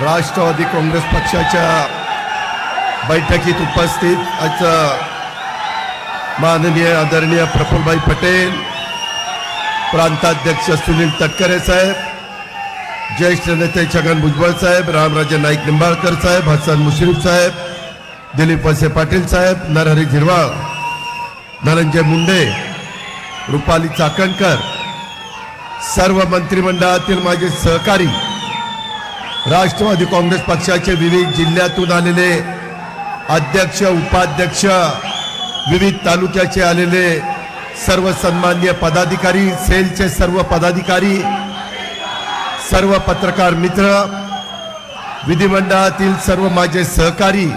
राष्ट्रवादी काँग्रेस पक्षाच्या बैठकीत उपस्थित आज माननीय आदरणीय प्रफुल्लभाई पटेल, प्रांताध्यक्ष सुनील तटकरे साहेब, ज्येष्ठ नेते छगन भुजबळ साहेब, रामराजे नाईक निंबाळकर साहेब, हसन मुश्रीफ साहेब, दिलीप वळसे पाटील साहेब, नरहरी झिरवाळ, धनंजय मुंडे, रुपाली चाकणकर, सर्व मंत्रिमंडळातील माझे सहकारी, राष्ट्रवादी काँग्रेस पक्षाचे विविध जिल्ह्यातून आलेले अध्यक्ष, उपाध्यक्ष, विविध तालुक्याचे आलेले सर्व सन्माननीय पदाधिकारी, सेलचे सर्व पदाधिकारी, सर्व पत्रकार मित्र, विधिमंडळातील सर्व माझे सहकारी,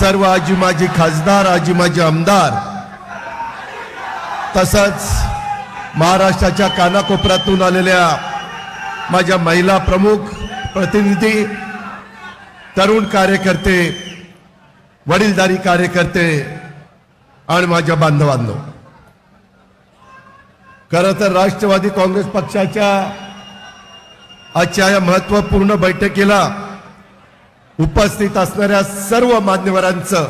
सर्व आजी माजी खासदार, आजी माजी आमदार, तसंच महाराष्ट्राच्या कानाकोपऱ्यातून आलेल्या माझ्या महिला प्रमुख, प्रतिनिधी, तरुण कार्यकर्ते, वडीलधारी कार्यकर्ते आणि माझ्या बांधवांनो, खरं तर राष्ट्रवादी काँग्रेस पक्षाच्या आजच्या या महत्त्वपूर्ण बैठकीला उपस्थित असणाऱ्या सर्व मान्यवरांचं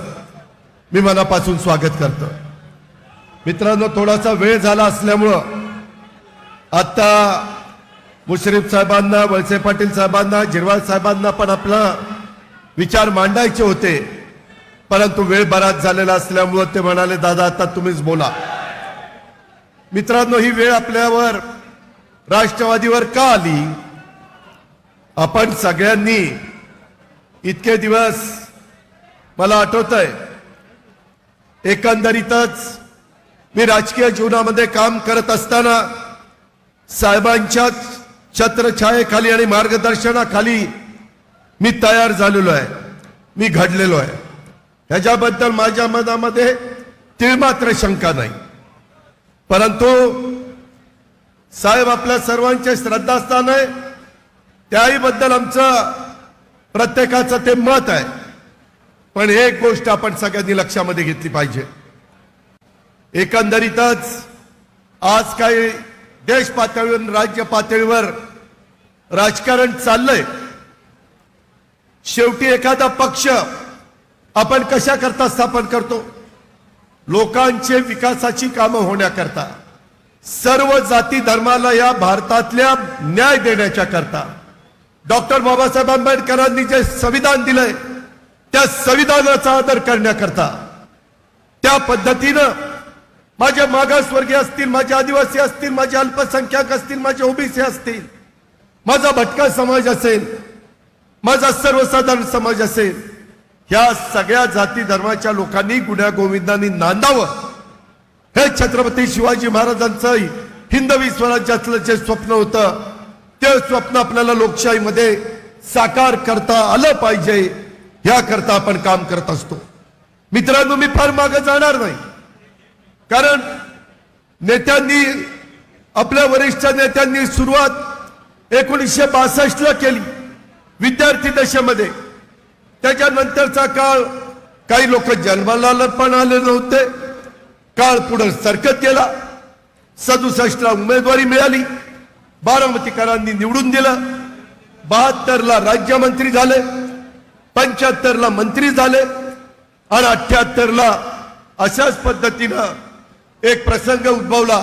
मी मनापासून स्वागत करतो. मित्रांनो, थोडासा वेळ झाला असल्यामुळं आता मुश्रीफ साहेबांना, वळसे पाटील साहेबांना, झिरवाळ साहेबांना पण आपला विचार मांडायचे होते, परंतु वेळ बराच झालेला असल्यामुळं ते म्हणाले, दादा आता तुम्हीच बोला. मित्रांनो, ही वेळ आपल्यावर, राष्ट्रवादीवर का आली? आपण सगळ्यांनी इतके दिवस, मला आठवतंय, एकंदरीतच मी राजकीय जीवनामध्ये काम करत असताना साहेबांच्या छत्रछायेखाली आणि मार्गदर्शनाखाली मी तयार झालेलो आहे, मी घडलेलो आहे. ह्याच्याबद्दल माझ्या मनामध्ये तिळमात्र शंका नाही. परंतु साहेब आपल्या सर्वांचे श्रद्धास्थान आहे, त्याही बद्दल आमचं प्रत्येकाचं ते मत आहे. पण एक गोष्ट आपण सगळ्यांनी लक्षामध्ये घेतली पाहिजे. एकंदरीतच आज काही देश पातळीवर, राज्य पातळीवर राजकारण चाललंय. शेवटी एखादा पक्ष आपण कशा करता स्थापन करतो? लोकांचे विकासाची कामं होण्याकरता, सर्व जाती धर्माला या भारतातल्या न्याय देण्याच्या करता, डॉक्टर बाबासाहेब आंबेडकरांनी जे संविधान दिलंय त्या संविधानाचा आदर करण्याकरता, त्या पद्धतीनं माझे मागासवर्गीय असतील, माझे आदिवासी असतील, माझे अल्पसंख्याक असतील, माझे ओबीसी असतील, माझा भटका समाज असेल, माझा सर्वसाधारण समाज असेल, ह्या सगळ्या जाती धर्माच्या लोकांनी गुण्यागोविंदांनी नांदावं, हे छत्रपती शिवाजी महाराजांचं हिंदवी स्वराज्यातलं जे स्वप्न होतं, ते स्वप्न आपल्याला लोकशाहीमध्ये साकार करता आलं पाहिजे, याकरता आपण काम करत असतो. मित्रांनो, मी फार मागे जाणार नाही, कारण नेत्यांनी, आपल्या वरिष्ठ नेत्यांनी सुरुवात 1962 ला केली, विद्यार्थी दशेमध्ये. त्याच्यानंतरचा काळ, काही लोक जन्माला पण आले नव्हते, काळ पुढे सरकत गेला. 67 ला उमेदवारी मिळाली, बारामतीकरांनी निवडून दिलं, 72 ला राज्यमंत्री झाले, 75 ला मंत्री झाले आणि 78 ला अशाच पद्धतीनं एक प्रसंग उद्भवला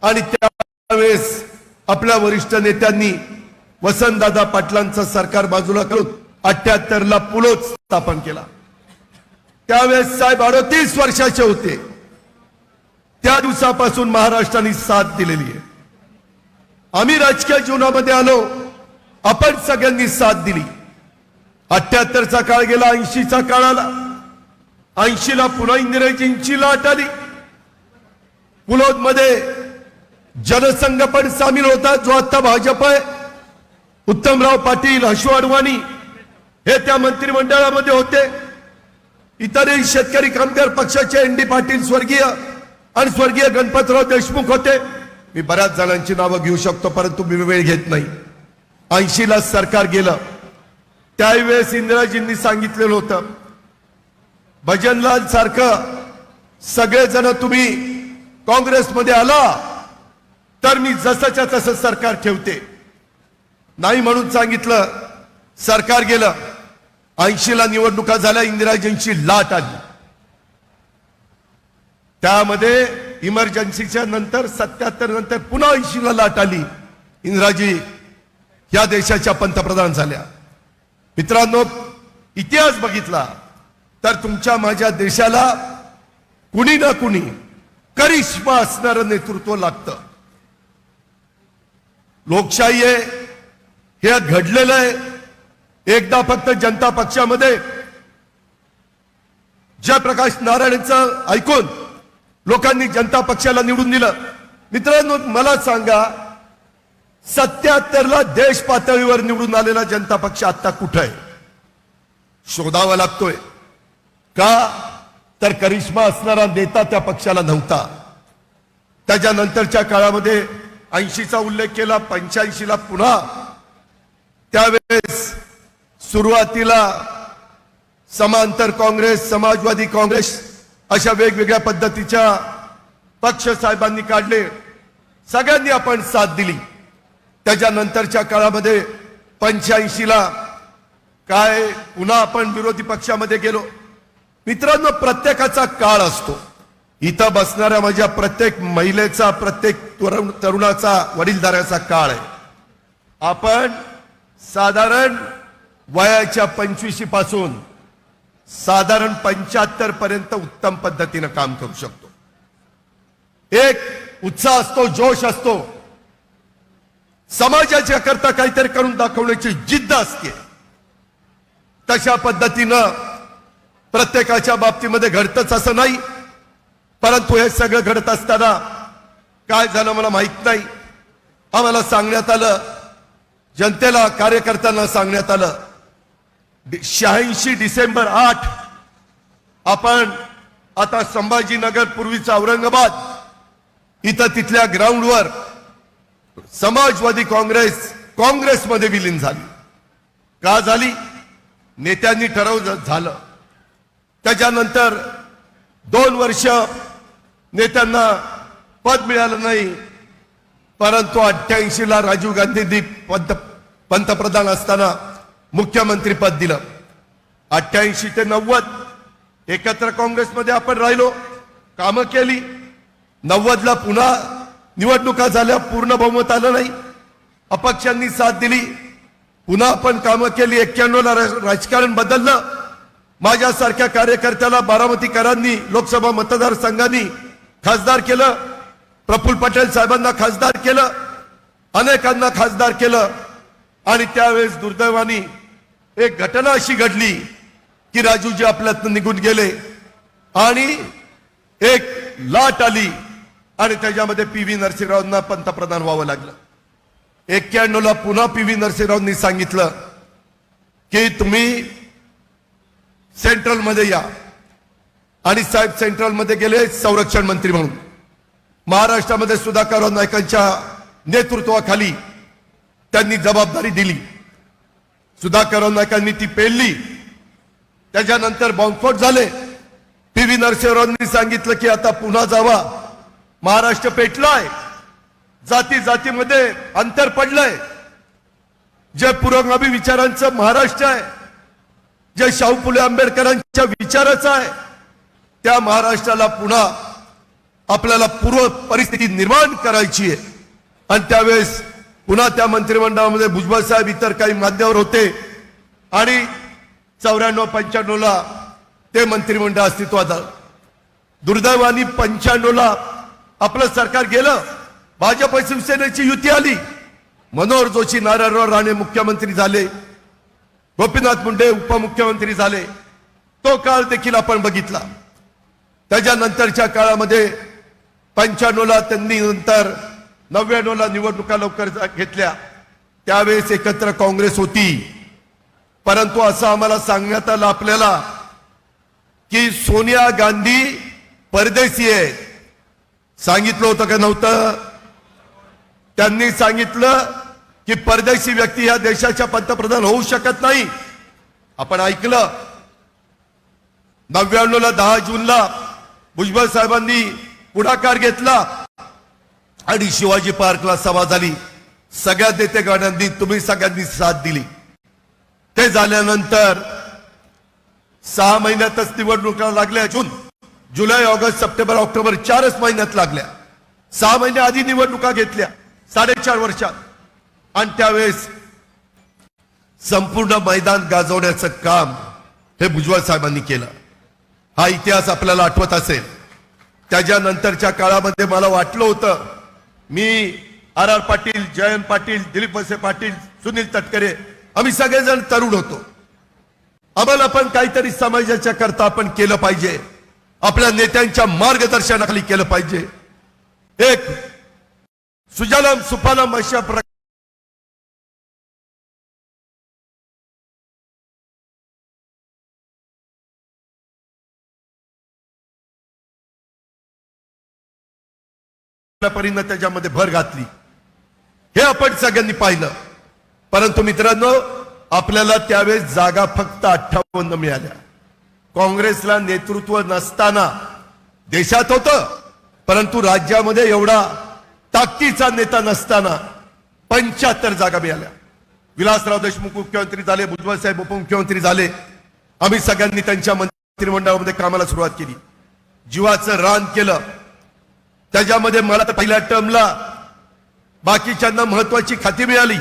आणि त्यावेळेस आपल्या वरिष्ठ नेत्यांनी वसंतदादा पाटलांचं सरकार बाजूला करून 78 ला पुलोच स्थापन केला. त्यावेळेस साहेब 38 वर्षाचे होते. त्या दिवसापासून महाराष्ट्राने साथ दिलेली आहे. आम्ही राजकीय जीवनामध्ये आलो, आपण सगळ्यांनी साथ दिली. 78 चा काळ गेला, 80 चा काळ आला. 80 ला पुन्हा इंदिराजींची लाट आली. पुलोद मध्ये जनसंघ पण सामील होता, जो आता भाजप आहे. उत्तमराव पाटील, हर्षू अडवाणी हे त्या मंत्रिमंडळामध्ये होते. इतरही शेतकरी कामगार पक्षाचे एन डी पाटील स्वर्गीय आणि स्वर्गीय गणपतराव देशमुख होते. मी बऱ्याच जणांची नावं घेऊ शकतो, परंतु मी वेळ घेत नाही. 80 ला सरकार गेलं. त्यावेळेस इंदिराजींनी सांगितलेलं होतं, भजनलाल सारखं सगळेजण तुम्ही काँग्रेसमध्ये आला तर मी जसंच्या तसं सरकार ठेवते. नाही म्हणून सांगितलं, सरकार गेलं, 80ला निवडणुका झाल्या, इंदिराजींची लाट आली. त्यामध्ये इमर्जन्सीच्या नंतर 77 नंतर पुन्हा 80ला लाट आली. इंदिराजी या देशाच्या पंतप्रधान झाल्या. मित्रांनो, इतिहास बघितला तर तुमच्या माझ्या देशाला कुणी ना कुणी करिश्मा असणारं नेतृत्व लागतं. लोकशाही आहे, हे घडलेलं आहे. एकदा फक्त जनता पक्षामध्ये जयप्रकाश नारायणचं ऐकून लोकांनी जनता पक्षाला निवडून दिलं. मित्रांनो, मला सांगा, 77ला देश पातळीवर निवडून आलेला जनता पक्ष आता कुठे आहे? शोधावा लागतोय. का तर करिश्मा असणारा नेता त्या पक्षाला नव्हता. त्याच्यानंतरच्या काळामध्ये 80चा उल्लेख केला, 85ला पुन्हा. त्यावेळेस सुरुवातीला समांतर काँग्रेस, समाजवादी काँग्रेस अशा वेगवेगळ्या पद्धतीच्या पक्ष साहेबांनी काढले. सगळ्यांनी आपण साथ दिली. त्याच्यानंतरच्या काळामध्ये 85ला काय पुन्हा आपण विरोधी पक्षामध्ये गेलो. मित्रांनो, प्रत्येकाचा काळ असतो. इथं बसणाऱ्या माझ्या प्रत्येक महिलेचा, प्रत्येक तरुणाचा, वडीलधाऱ्याचा काळ आहे. आपण साधारण वयाच्या 25 पासून साधारण 75 पर्यंत उत्तम पद्धतीनं काम करू शकतो. एक उत्साह असतो, जोश असतो, समाजाच्या करता काहीतरी करून दाखवण्याची जिद्द असते. तशा पद्धतीनं प्रत्येकाच्या बाबतीमध्ये घडतच असं नाही. परंतु हे सगळं घडत असताना काय झालं मला माहित नाही. आम्हाला सांगण्यात आलं, जनतेला, कार्यकर्त्यांना सांगण्यात आलं, 86 डिसेंबर 8 आपण आता संभाजीनगर, पूर्वीचा औरंगाबाद, इथं तिथल्या ग्राउंडवर समाजवादी काँग्रेसमध्ये विलीन झाली. का झाली? नेत्यांनी ठरवलं, झालं. त्याच्यानंतर 2 वर्ष नेत्यांना पद मिळालं नाही. परंतु 88ला राजीव गांधींनी पंतप्रधान असताना मुख्यमंत्री पद दिलं. 88 ते 90 एकत्र काँग्रेसमध्ये आपण राहिलो, कामं केली. 90ला पुन्हा निवडणुका झाल्या, पूर्ण बहुमत आलं नाही, अपक्षांनी साथ दिली, पुन्हा आपण कामं केली. 91ला राजकारण बदललं. माझ्यासारख्या कार्यकर्त्याला बारामतीकरांनी, लोकसभा मतदारसंघांनी खासदार केलं. प्रफुल्ल पटेल साहेबांना खासदार केलं, अनेकांना खासदार केलं. आणि त्यावेळेस दुर्दैवाने एक घटना अशी घडली की राजूजी आपल्यातून निघून गेले आणि एक लाट आली आणि त्याच्यामध्ये पी.व्ही. नरसिंहरावांना पंतप्रधान व्हावं लागलं. 91ला पुन्हा पी.व्ही. नरसिंहरावांनी सांगितलं की तुम्ही सेंट्रलमध्ये या. आणि साहेब सेंट्रलमध्ये गेले संरक्षण मंत्री म्हणून. महाराष्ट्रामध्ये सुधाकरराव नाईकांच्या नेतृत्वाखाली त्यांनी जबाबदारी दिली. सुधाकरराव नाईकांनी ती पेलली. त्याच्यानंतर बॉम्बस्फोट झाले. पी.व्ही. नरसिंहरावांनी सांगितलं की आता पुन्हा जावा, महाराष्ट्र पेटलाय, जाती जातीमध्ये अंतर पडलंय. जे पुरोगामी विचारांचं महाराष्ट्र आहे, जे शाहू फुले आंबेडकरांच्या विचाराचं आहे, त्या महाराष्ट्राला पुन्हा आपल्याला पूर्व परिस्थिती निर्माण करायची आहे. आणि त्यावेळेस पुन्हा त्या मंत्रिमंडळामध्ये भुजबळ साहेब, इतर काही मान्यवर होते आणि 94-95ला ते मंत्रिमंडळ अस्तित्वात आलं. दुर्दैवाने 95ला आपलं सरकार गेलं. भाजप शिवसेनेची युती आली. मनोहर जोशी, नारायणराव राणे मुख्यमंत्री झाले, गोपीनाथ मुंडे उपमुख्यमंत्री झाले. तो काळ देखील आपण बघितला. त्याच्यानंतरच्या काळामध्ये 95ला त्यांनी, नंतर 99ला निवडणुका लवकर घेतल्या. त्यावेळेस एकत्र काँग्रेस होती. परंतु असं आम्हाला सांगण्यात आलं आपल्याला की सोनिया गांधी परदेशी आहे. सांगितलं होतं का नव्हतं? त्यांनी सांगितलं की परदेशी व्यक्ती या देशाच्या पंतप्रधान होऊ शकत नाही. आपण ऐकलं. 99ला 10 जूनला भुजबळ साहेबांनी पुढाकार घेतला आणि शिवाजी पार्कला सभा झाली. सगळ्या नेतेगणांनी, तुम्ही सगळ्यांनी साथ दिली. ते झाल्यानंतर 6 महिन्यातच निवडणुका लागल्या. जुलै ऑगस्ट सप्टेंबर ऑक्टोबर 4च महिन्यात लागल्या. 6 महिने आधी निवडणुका घेतल्या 4.5 वर्षात. आणि त्यावेळेस संपूर्ण मैदान गाजवण्याचं काम हे भुजबळ साहेबांनी केलं. हा इतिहास आपल्याला आठवत असेल. त्याच्यानंतरच्या काळामध्ये मला वाटलं होतं, मी आर पाटील, जयंत पाटील, दिलीप वळसे पाटील, सुनील तटकरे, आम्ही सगळेजण तरुण होतो. आम्हाला पण काहीतरी समाजाच्या करता आपण केलं पाहिजे, आपल्या नेत्यांच्या मार्गदर्शनाखाली केलं पाहिजे. एक सुजलाम सुफलाम अशा परीनं त्याच्यामध्ये भर घातली, हे आपण सगळ्यांनी पाहिलं. परंतु मित्रांनो, आपल्याला त्यावेळेस जागा फक्त 58 मिळाल्या. काँग्रेसला नेतृत्व नसताना देशात होतं, परंतु राज्यामध्ये एवढा ताकदीचा नेता नसताना 75 जागा मिळाल्या. विलासराव देशमुख मुख्यमंत्री झाले, भुजबळ साहेब उपमुख्यमंत्री झाले. आम्ही सगळ्यांनी त्यांच्या मंत्रिमंडळामध्ये कामाला सुरुवात केली, जीवाचं रान केलं. त्याच्यामध्ये मला तर पहिल्या टर्मला बाकीच्यांना महत्वाची खाती मिळाली.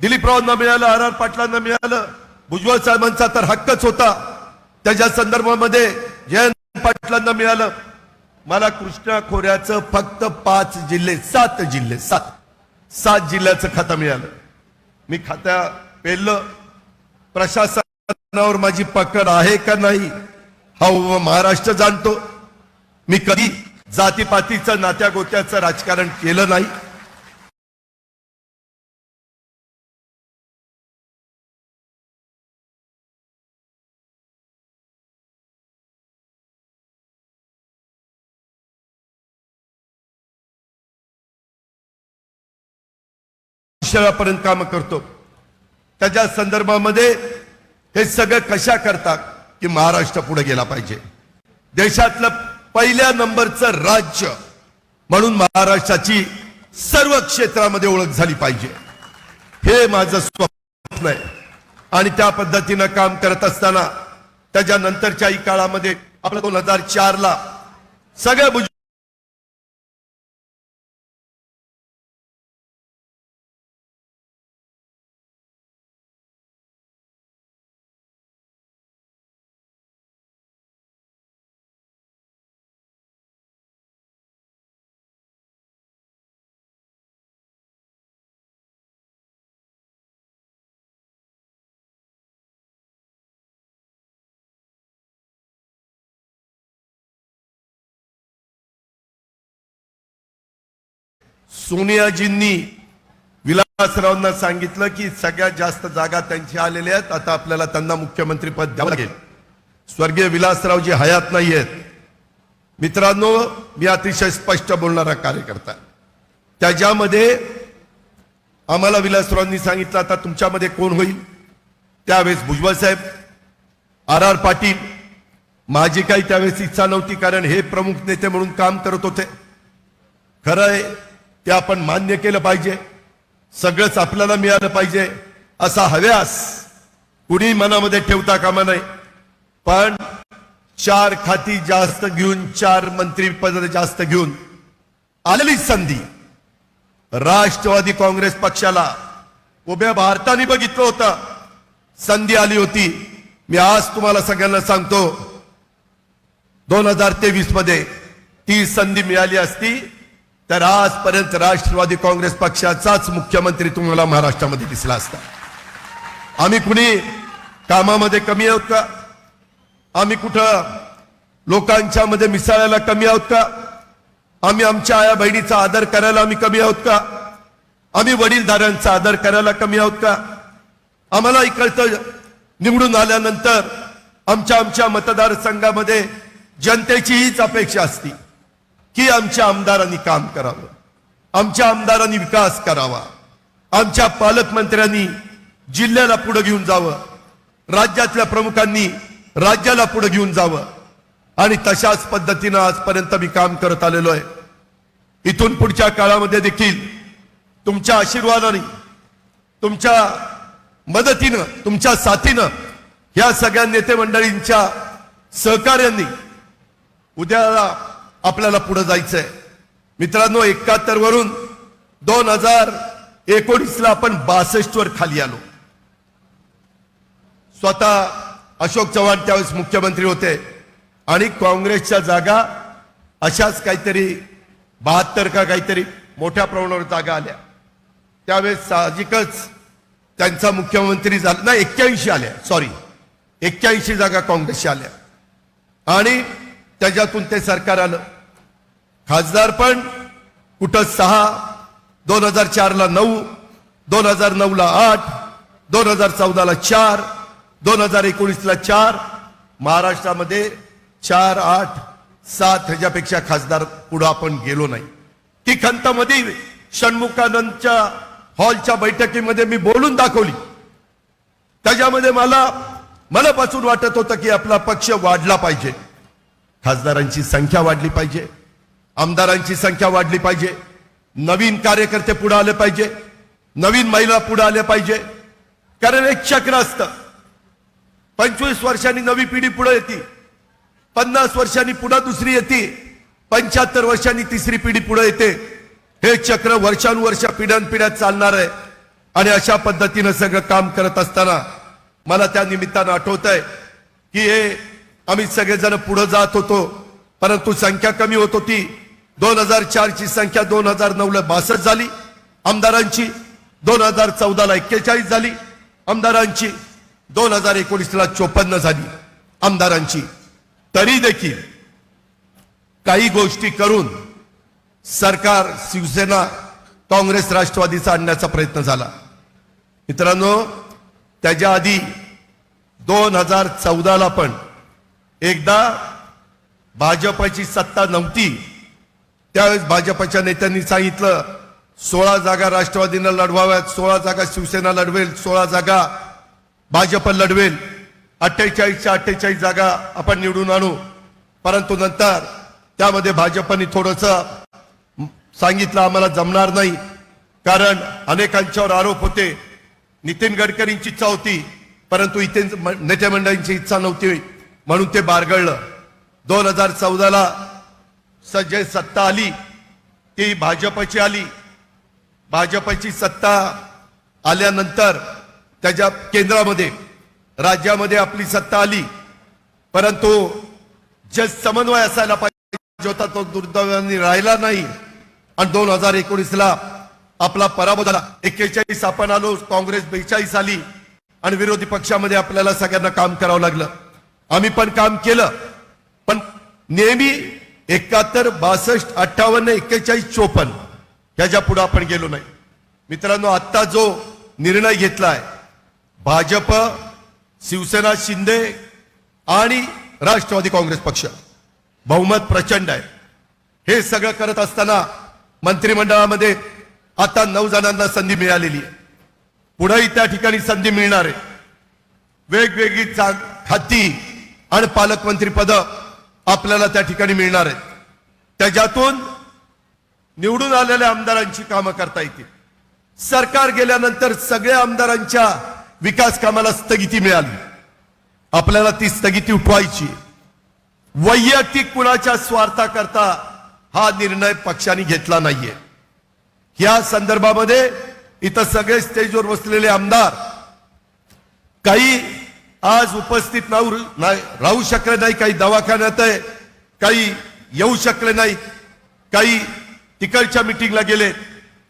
दिलीपरावांना मिळालं, आर पाटलांना मिळालं, भुजबळ साहेबांचा तर हक्कच होता. त्याच्या संदर्भामध्ये जयंत पाटलांना मिळालं. मला कृष्णा खोऱ्याचं फक्त 7 जिल्ह्याचं खातं मिळालं. मी खात्या पेललं. प्रशासनावर माझी पकड आहे का नाही हा महाराष्ट्र जाणतो. मी कधी जातीपातीचं नात्या गोत्याचं राजकारण केलं नाही. पर्यंत काम करतो. त्याच्या संदर्भामध्ये हे सगळं कशा करतात की महाराष्ट्र पुढे गेला पाहिजे. देशातलं पहिल्या नंबरचं राज्य म्हणून महाराष्ट्राची सर्व क्षेत्रामध्ये ओळख झाली पाहिजे, हे माझं स्वप्न आहे. आणि त्या पद्धतीनं काम करत असताना त्याच्यानंतरच्याही काळामध्ये आपलं 2004 ला सगळ्या सोनियाजींनी विलासरावांना सांगितलं की सगळ्यात जास्त जागा त्यांची आलेल्या आहेत, आता आपल्याला त्यांना मुख्यमंत्री पद द्यावं लागेल. स्वर्गीय विलासरावजी हयात नाही आहेत. मित्रांनो, मी अतिशय स्पष्ट बोलणारा कार्यकर्ता. त्याच्यामध्ये आम्हाला विलासरावांनी सांगितलं आता तुमच्यामध्ये कोण होईल. त्यावेळेस भुजबळ साहेब, आर पाटील. माझी काही त्यावेळेस इच्छा नव्हती, कारण हे प्रमुख नेते म्हणून काम करत होते. खरं आहे, ते आपण मान्य केलं पाहिजे. सगळंच आपल्याला मिळालं पाहिजे असा हव्यास कुणी मनामध्ये ठेवता कामा नये. पण 4 खाती जास्त घेऊन, 4 मंत्रीपद जास्त घेऊन आलेली संधी राष्ट्रवादी काँग्रेस पक्षाला उभ्या भारताने बघितलं होतं. संधी आली होती. मी आज तुम्हाला सगळ्यांना सांगतो, 2023 मध्ये ती संधी मिळाली असती तर आजपर्यंत राष्ट्रवादी काँग्रेस पक्षाचाच मुख्यमंत्री तुम्हाला महाराष्ट्रामध्ये दिसला असता. आम्ही कुणी कामामध्ये कमी आहोत का? आम्ही कुठं लोकांच्या मध्ये मिसळायला कमी आहोत का? आम्ही आमच्या आया बहिणीचा आदर करायला आम्ही कमी आहोत का? आम्ही वडीलधाऱ्यांचा आदर करायला कमी आहोत का? आम्हाला इकडचं निवडून आल्यानंतर आमच्या मतदारसंघामध्ये जनतेची हीच अपेक्षा असती की आमच्या आमदारांनी काम करावं, आमच्या आमदारांनी विकास करावा, आमच्या पालकमंत्र्यांनी जिल्ह्याला पुढे घेऊन जावं, राज्यातल्या प्रमुखांनी राज्याला पुढे घेऊन जावं. आणि तशाच पद्धतीनं आजपर्यंत मी काम करत आलेलो आहे. इथून पुढच्या काळामध्ये देखील तुमच्या आशीर्वादाने, तुमच्या मदतीनं, तुमच्या साथीनं, या सगळ्या नेते मंडळींच्या सहकार्याने उद्याला आपल्याला पुढे जायचंय. मित्रांनो, 71 वरून 2019ला आपण 62 वर खाली आलो. स्वतः अशोक चव्हाण त्यावेळेस मुख्यमंत्री होते आणि काँग्रेसच्या जागा अशाच काहीतरी 72 का काहीतरी मोठ्या प्रमाणावर जागा आल्या. त्यावेळेस साहजिकच त्यांचा मुख्यमंत्री झाला ना, 81 आल्या, सॉरी 81 जागा काँग्रेसच्या आल्या आणि त्याच्यातून ते सरकार आलं. खासदार पण कुठं 6, 2004ला 9, 2009ला 8, 2014ला 4, 2019ला 4, महाराष्ट्रामध्ये 4, 8, 7 ह्याच्यापेक्षा खासदार पुढे आपण गेलो नाही. ती खंत मध्ये षण्मुखानंदच्या हॉलच्या बैठकीमध्ये मी बोलून दाखवली. त्याच्यामध्ये मला मनापासून वाटत होतं की आपला पक्ष वाढला पाहिजे, खासदारांची संख्या वाढली पाहिजे, आमदारांची संख्या वाढली पाहिजे, नवीन कार्यकर्ते पुढे आले पाहिजे, नवीन महिला पुढे आल्या पाहिजे. कारण एक चक्र असतं, 25 वर्षांनी नवी पिढी पुढे येते, 50 वर्षांनी पुढे दुसरी येते, 75 वर्षांनी तिसरी पिढी पुढे येते. हे चक्र वर्षानुवर्ष पिढ्यानपिढ्या चालणार आहे. आणि अशा पद्धतीनं सगळं काम करत असताना मला त्या निमित्तानं आठवत आहे की हे आम्ही सगळेजण पुढे जात होतो, परंतु संख्या कमी होत होती. 2004 ची संख्या 2009ला 62 झाली आमदारांची, 2014ला 41 झाली आमदारांची, 2019ला 54 झाली आमदारांची. तरी देखील काही गोष्टी करून सरकार शिवसेना काँग्रेस राष्ट्रवादीचा आणण्याचा प्रयत्न झाला. मित्रांनो, त्याच्या आधी 2014ला पण एकदा भाजपची सत्ता नव्हती. त्यावेळेस भाजपच्या नेत्यांनी सांगितलं 16 जागा राष्ट्रवादीनं लढवाव्यात, 16 जागा शिवसेना लढवेल, 16 जागा भाजप लढवेल, 48च्या 48 जागा आपण निवडून आणू. परंतु नंतर त्यामध्ये भाजपने थोडंसं सांगितलं आम्हाला जमणार नाही, कारण अनेकांच्यावर आरोप होते. नितीन गडकरींची इच्छा होती, परंतु इथे नेते मंडळींची इच्छा नव्हती, म्हणून ते बारगळलं. 2014ला जे सत्ता आली ती भाजपची आली. भाजपची सत्ता आल्यानंतर त्याच्या केंद्रामध्ये, राज्यामध्ये आपली सत्ता आली, परंतु जे समन्वय असायला पाहिजे होता तो दुर्दैवाने राहिला नाही. आणि 2019ला आपला पराभव झाला. 41 आपण आलो, काँग्रेस 42 आली आणि विरोधी पक्षामध्ये आपल्याला सगळ्यांना काम करावं लागलं. आम्ही पण काम केलं, पण नेहमी 71, 62, 58, 41, 54 ह्याच्या पुढे आपण गेलो नाही. मित्रांनो, आता जो निर्णय घेतलाय भाजप, शिवसेना, शिंदे आणि राष्ट्रवादी काँग्रेस पक्ष, बहुमत प्रचंड आहे. हे सगळं करत असताना मंत्रिमंडळामध्ये आता 9 जणांना संधी मिळालेली आहे. पुढेही त्या ठिकाणी संधी मिळणार आहे. वेगवेगळी खाती आणि पालकमंत्री पद आपल्याला त्या ठिकाणी मिळणार आहेत. त्याच्यातून निवडून आलेल्या आमदारांची कामं करता येतील. सरकार गेल्यानंतर सगळ्या आमदारांच्या विकास कामाला स्थगिती मिळाली. आपल्याला ती स्थगिती उठवायची. वैयक्तिक कुणाच्या स्वार्थाकरता हा निर्णय पक्षाने घेतला नाहीये. या संदर्भामध्ये इथं सगळे स्टेजवर बसलेले आमदार, काही आज उपस्थित राहू शकले नाही, काही दवाखान्यात आहे, काही येऊ शकले नाही, काही तिकडच्या मीटिंगला गेले.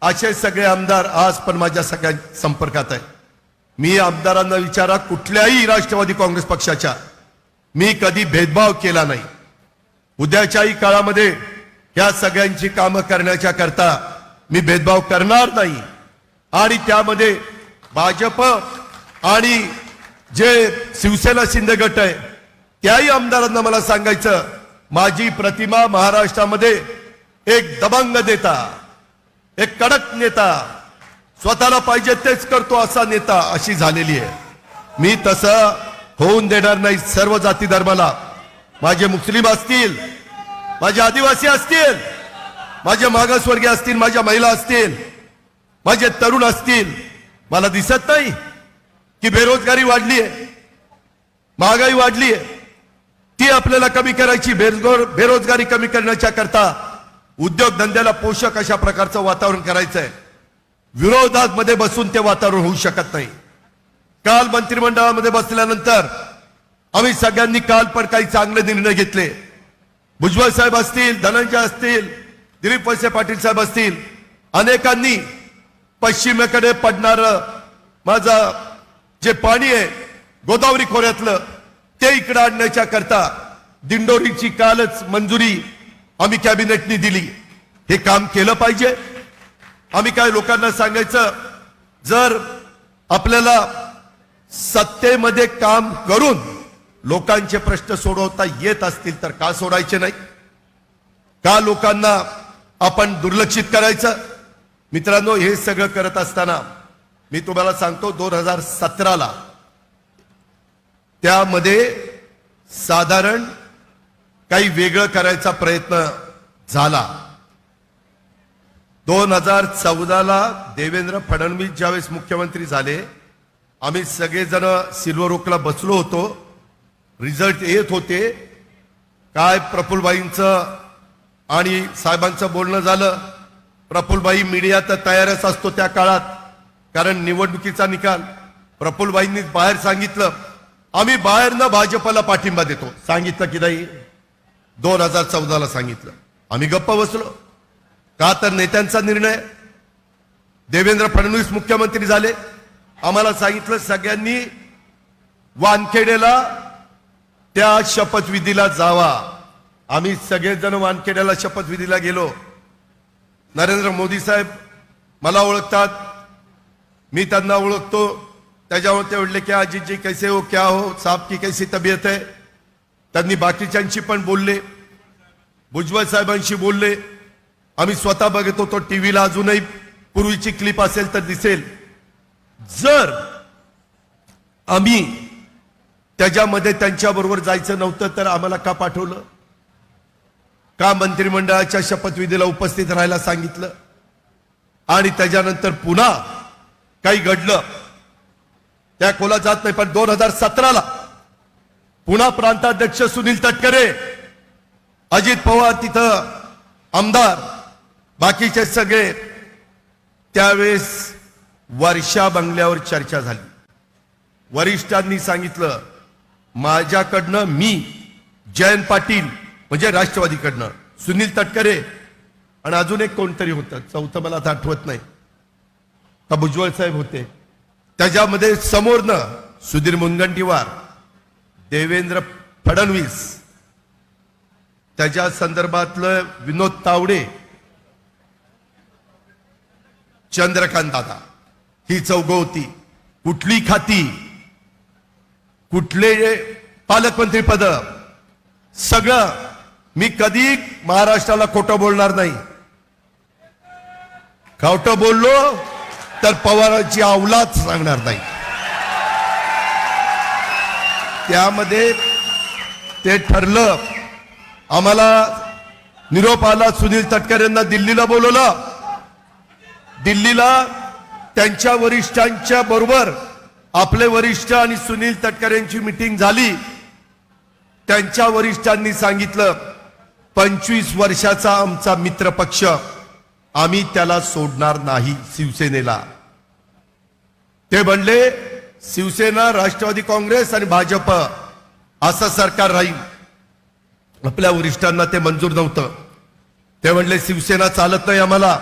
असे सगळे आमदार आज पण माझ्या सगळ्या संपर्कात आहे. मी आमदारांना विचारा, कुठल्याही राष्ट्रवादी काँग्रेस पक्षाच्या मी कधी भेदभाव केला नाही. उद्याच्याही काळामध्ये या सगळ्यांची कामं करण्याच्या करता मी भेदभाव करणार नाही. आणि त्यामध्ये भाजप आणि जे शिवसेना शिंदे गट आहे त्याही आमदारांना मला सांगायचं, माझी प्रतिमा महाराष्ट्रामध्ये एक दबंग नेता, एक कडक नेता, स्वतःला पाहिजे तेच करतो असा नेता अशी झालेली आहे. मी तसं होऊन देणार नाही. सर्व जाती धर्माला, माझे मुस्लिम असतील, माझे आदिवासी असतील, माझे मागासवर्गीय असतील, माझ्या महिला असतील, माझे तरुण असतील, मला दिसत नाही की बेरोजगारी वाढली आहे, महागाई वाढली आहे, ती आपल्याला कमी करायची. बेरोजगारी कमी करण्याच्या करता उद्योगधंद्याला पोषक अशा प्रकारचं वातावरण करायचं आहे. विरोधात मध्ये बसून ते वातावरण होऊ शकत नाही. काल मंत्रिमंडळामध्ये बसल्यानंतर आम्ही सगळ्यांनी काल पण काही चांगले निर्णय घेतले. भुजबळ साहेब असतील, धनंजय असतील, दिलीप वळसे पाटील साहेब असतील, अनेकांनी पश्चिमेकडे पडणारं माझं जे पाणी आहे गोदावरी खोऱ्यातलं ते इकडे आणण्याच्या करता दिंडोरीची कालच मंजुरी आम्ही कॅबिनेटनी दिली. हे काम केलं पाहिजे. आम्ही काय लोकांना सांगायचं, जर आपल्याला सत्तेमध्ये काम करून लोकांचे प्रश्न सोडवता येत असतील तर का सोडायचे नाही? का लोकांना आपण दुर्लक्षित करायचं? मित्रांनो, हे सगळं करत असताना मी तुम्हाला सांगतो 2017ला त्यामध्ये साधारण काही वेगळं करायचा प्रयत्न झाला. 2014ला देवेंद्र फडणवीस ज्यावेळेस मुख्यमंत्री झाले, आम्ही सगळेजण सिल्वर ओकला बसलो होतो. रिझल्ट येत होते. काय प्रफुल्लबाईंचं आणि साहेबांचं बोलणं झालं. प्रफुल्लबाई मीडिया तर तयारच असतो त्या काळात, कारण निवडणुकीचा निकाल. प्रफुल्लबाईंनी बाहेर सांगितलं, आम्ही बाहेरनं भाजपला पाठिंबा देतो. सांगितलं की नाही? 2014ला सांगितलं. आम्ही गप्प बसलो. का तर नेत्यांचा निर्णय. देवेंद्र फडणवीस मुख्यमंत्री झाले, आम्हाला सांगितलं सगळ्यांनी वानखेडेला त्या शपथविधीला जावा. आम्ही सगळेजण वानखेड्याला शपथविधीला गेलो. नरेंद्र मोदी साहेब मला ओळखतात, मी त्यांना ओळखतो. त्याच्यावर ते म्हटले की अजित जी कैसे हो, क्या हो, साहब की कैसी तबीयत है. त्यांनी बाकीच्यांशी पण बोलले, भुजबळ साहेबांशी बोलले. आम्ही स्वतः बघत होतो टीव्हीला. अजूनही पूर्वीची क्लिप असेल तर दिसेल. जर आम्ही त्याच्यामध्ये त्यांच्याबरोबर जायचं नव्हतं तर आम्हाला का पाठवलं? का मंत्रिमंडळाच्या शपथविधीला उपस्थित राहायला सांगितलं? आणि त्याच्यानंतर पुन्हा काही घडलं, त्या खोला जात नाही. पण 2017ला पुन्हा प्रांताध्यक्ष सुनील तटकरे, अजित पवार तिथं आमदार, बाकीचे सगळे. त्यावेळेस वर्षा बंगल्यावर चर्चा झाली. वरिष्ठांनी सांगितलं, माझ्याकडनं मी, जयंत पाटील म्हणजे राष्ट्रवादीकडनं, सुनील तटकरे आणि अजून एक कोणतरी होतं, चौथं मला आता आठवत नाही, का भुजबळ साहेब होते. त्याच्यामध्ये समोरनं सुधीर मुनगंटीवार, देवेंद्र फडणवीस, त्याच्या संदर्भातलं विनोद तावडे, चंद्रकांत दादा, ही चौघ होती. कुठली खाती, कुठले पालकमंत्री पद, सगळं. मी कधी महाराष्ट्राला खोटं बोलणार नाही. खोटं बोललो तर पवारांची औलाद सांगणार नाही. त्यामध्ये ते ठरलं. आम्हाला निरोप आला. सुनील तटकरेंना दिल्लीला बोलवलं. दिल्लीला त्यांच्या वरिष्ठांच्या बरोबर आपले वरिष्ठ आणि सुनील तटकरेंची मीटिंग झाली. त्यांच्या वरिष्ठांनी सांगितलं, 25 वर्षाचा आमचा मित्र पक्ष, आम्ही त्याला सोडणार नाही शिवसेनेला. ते म्हणले शिवसेना, राष्ट्रवादी काँग्रेस आणि भाजप असं सरकार राहील. आपल्या वरिष्ठांना ते मंजूर नव्हतं. ते म्हणले शिवसेना चालत नाही आम्हाला,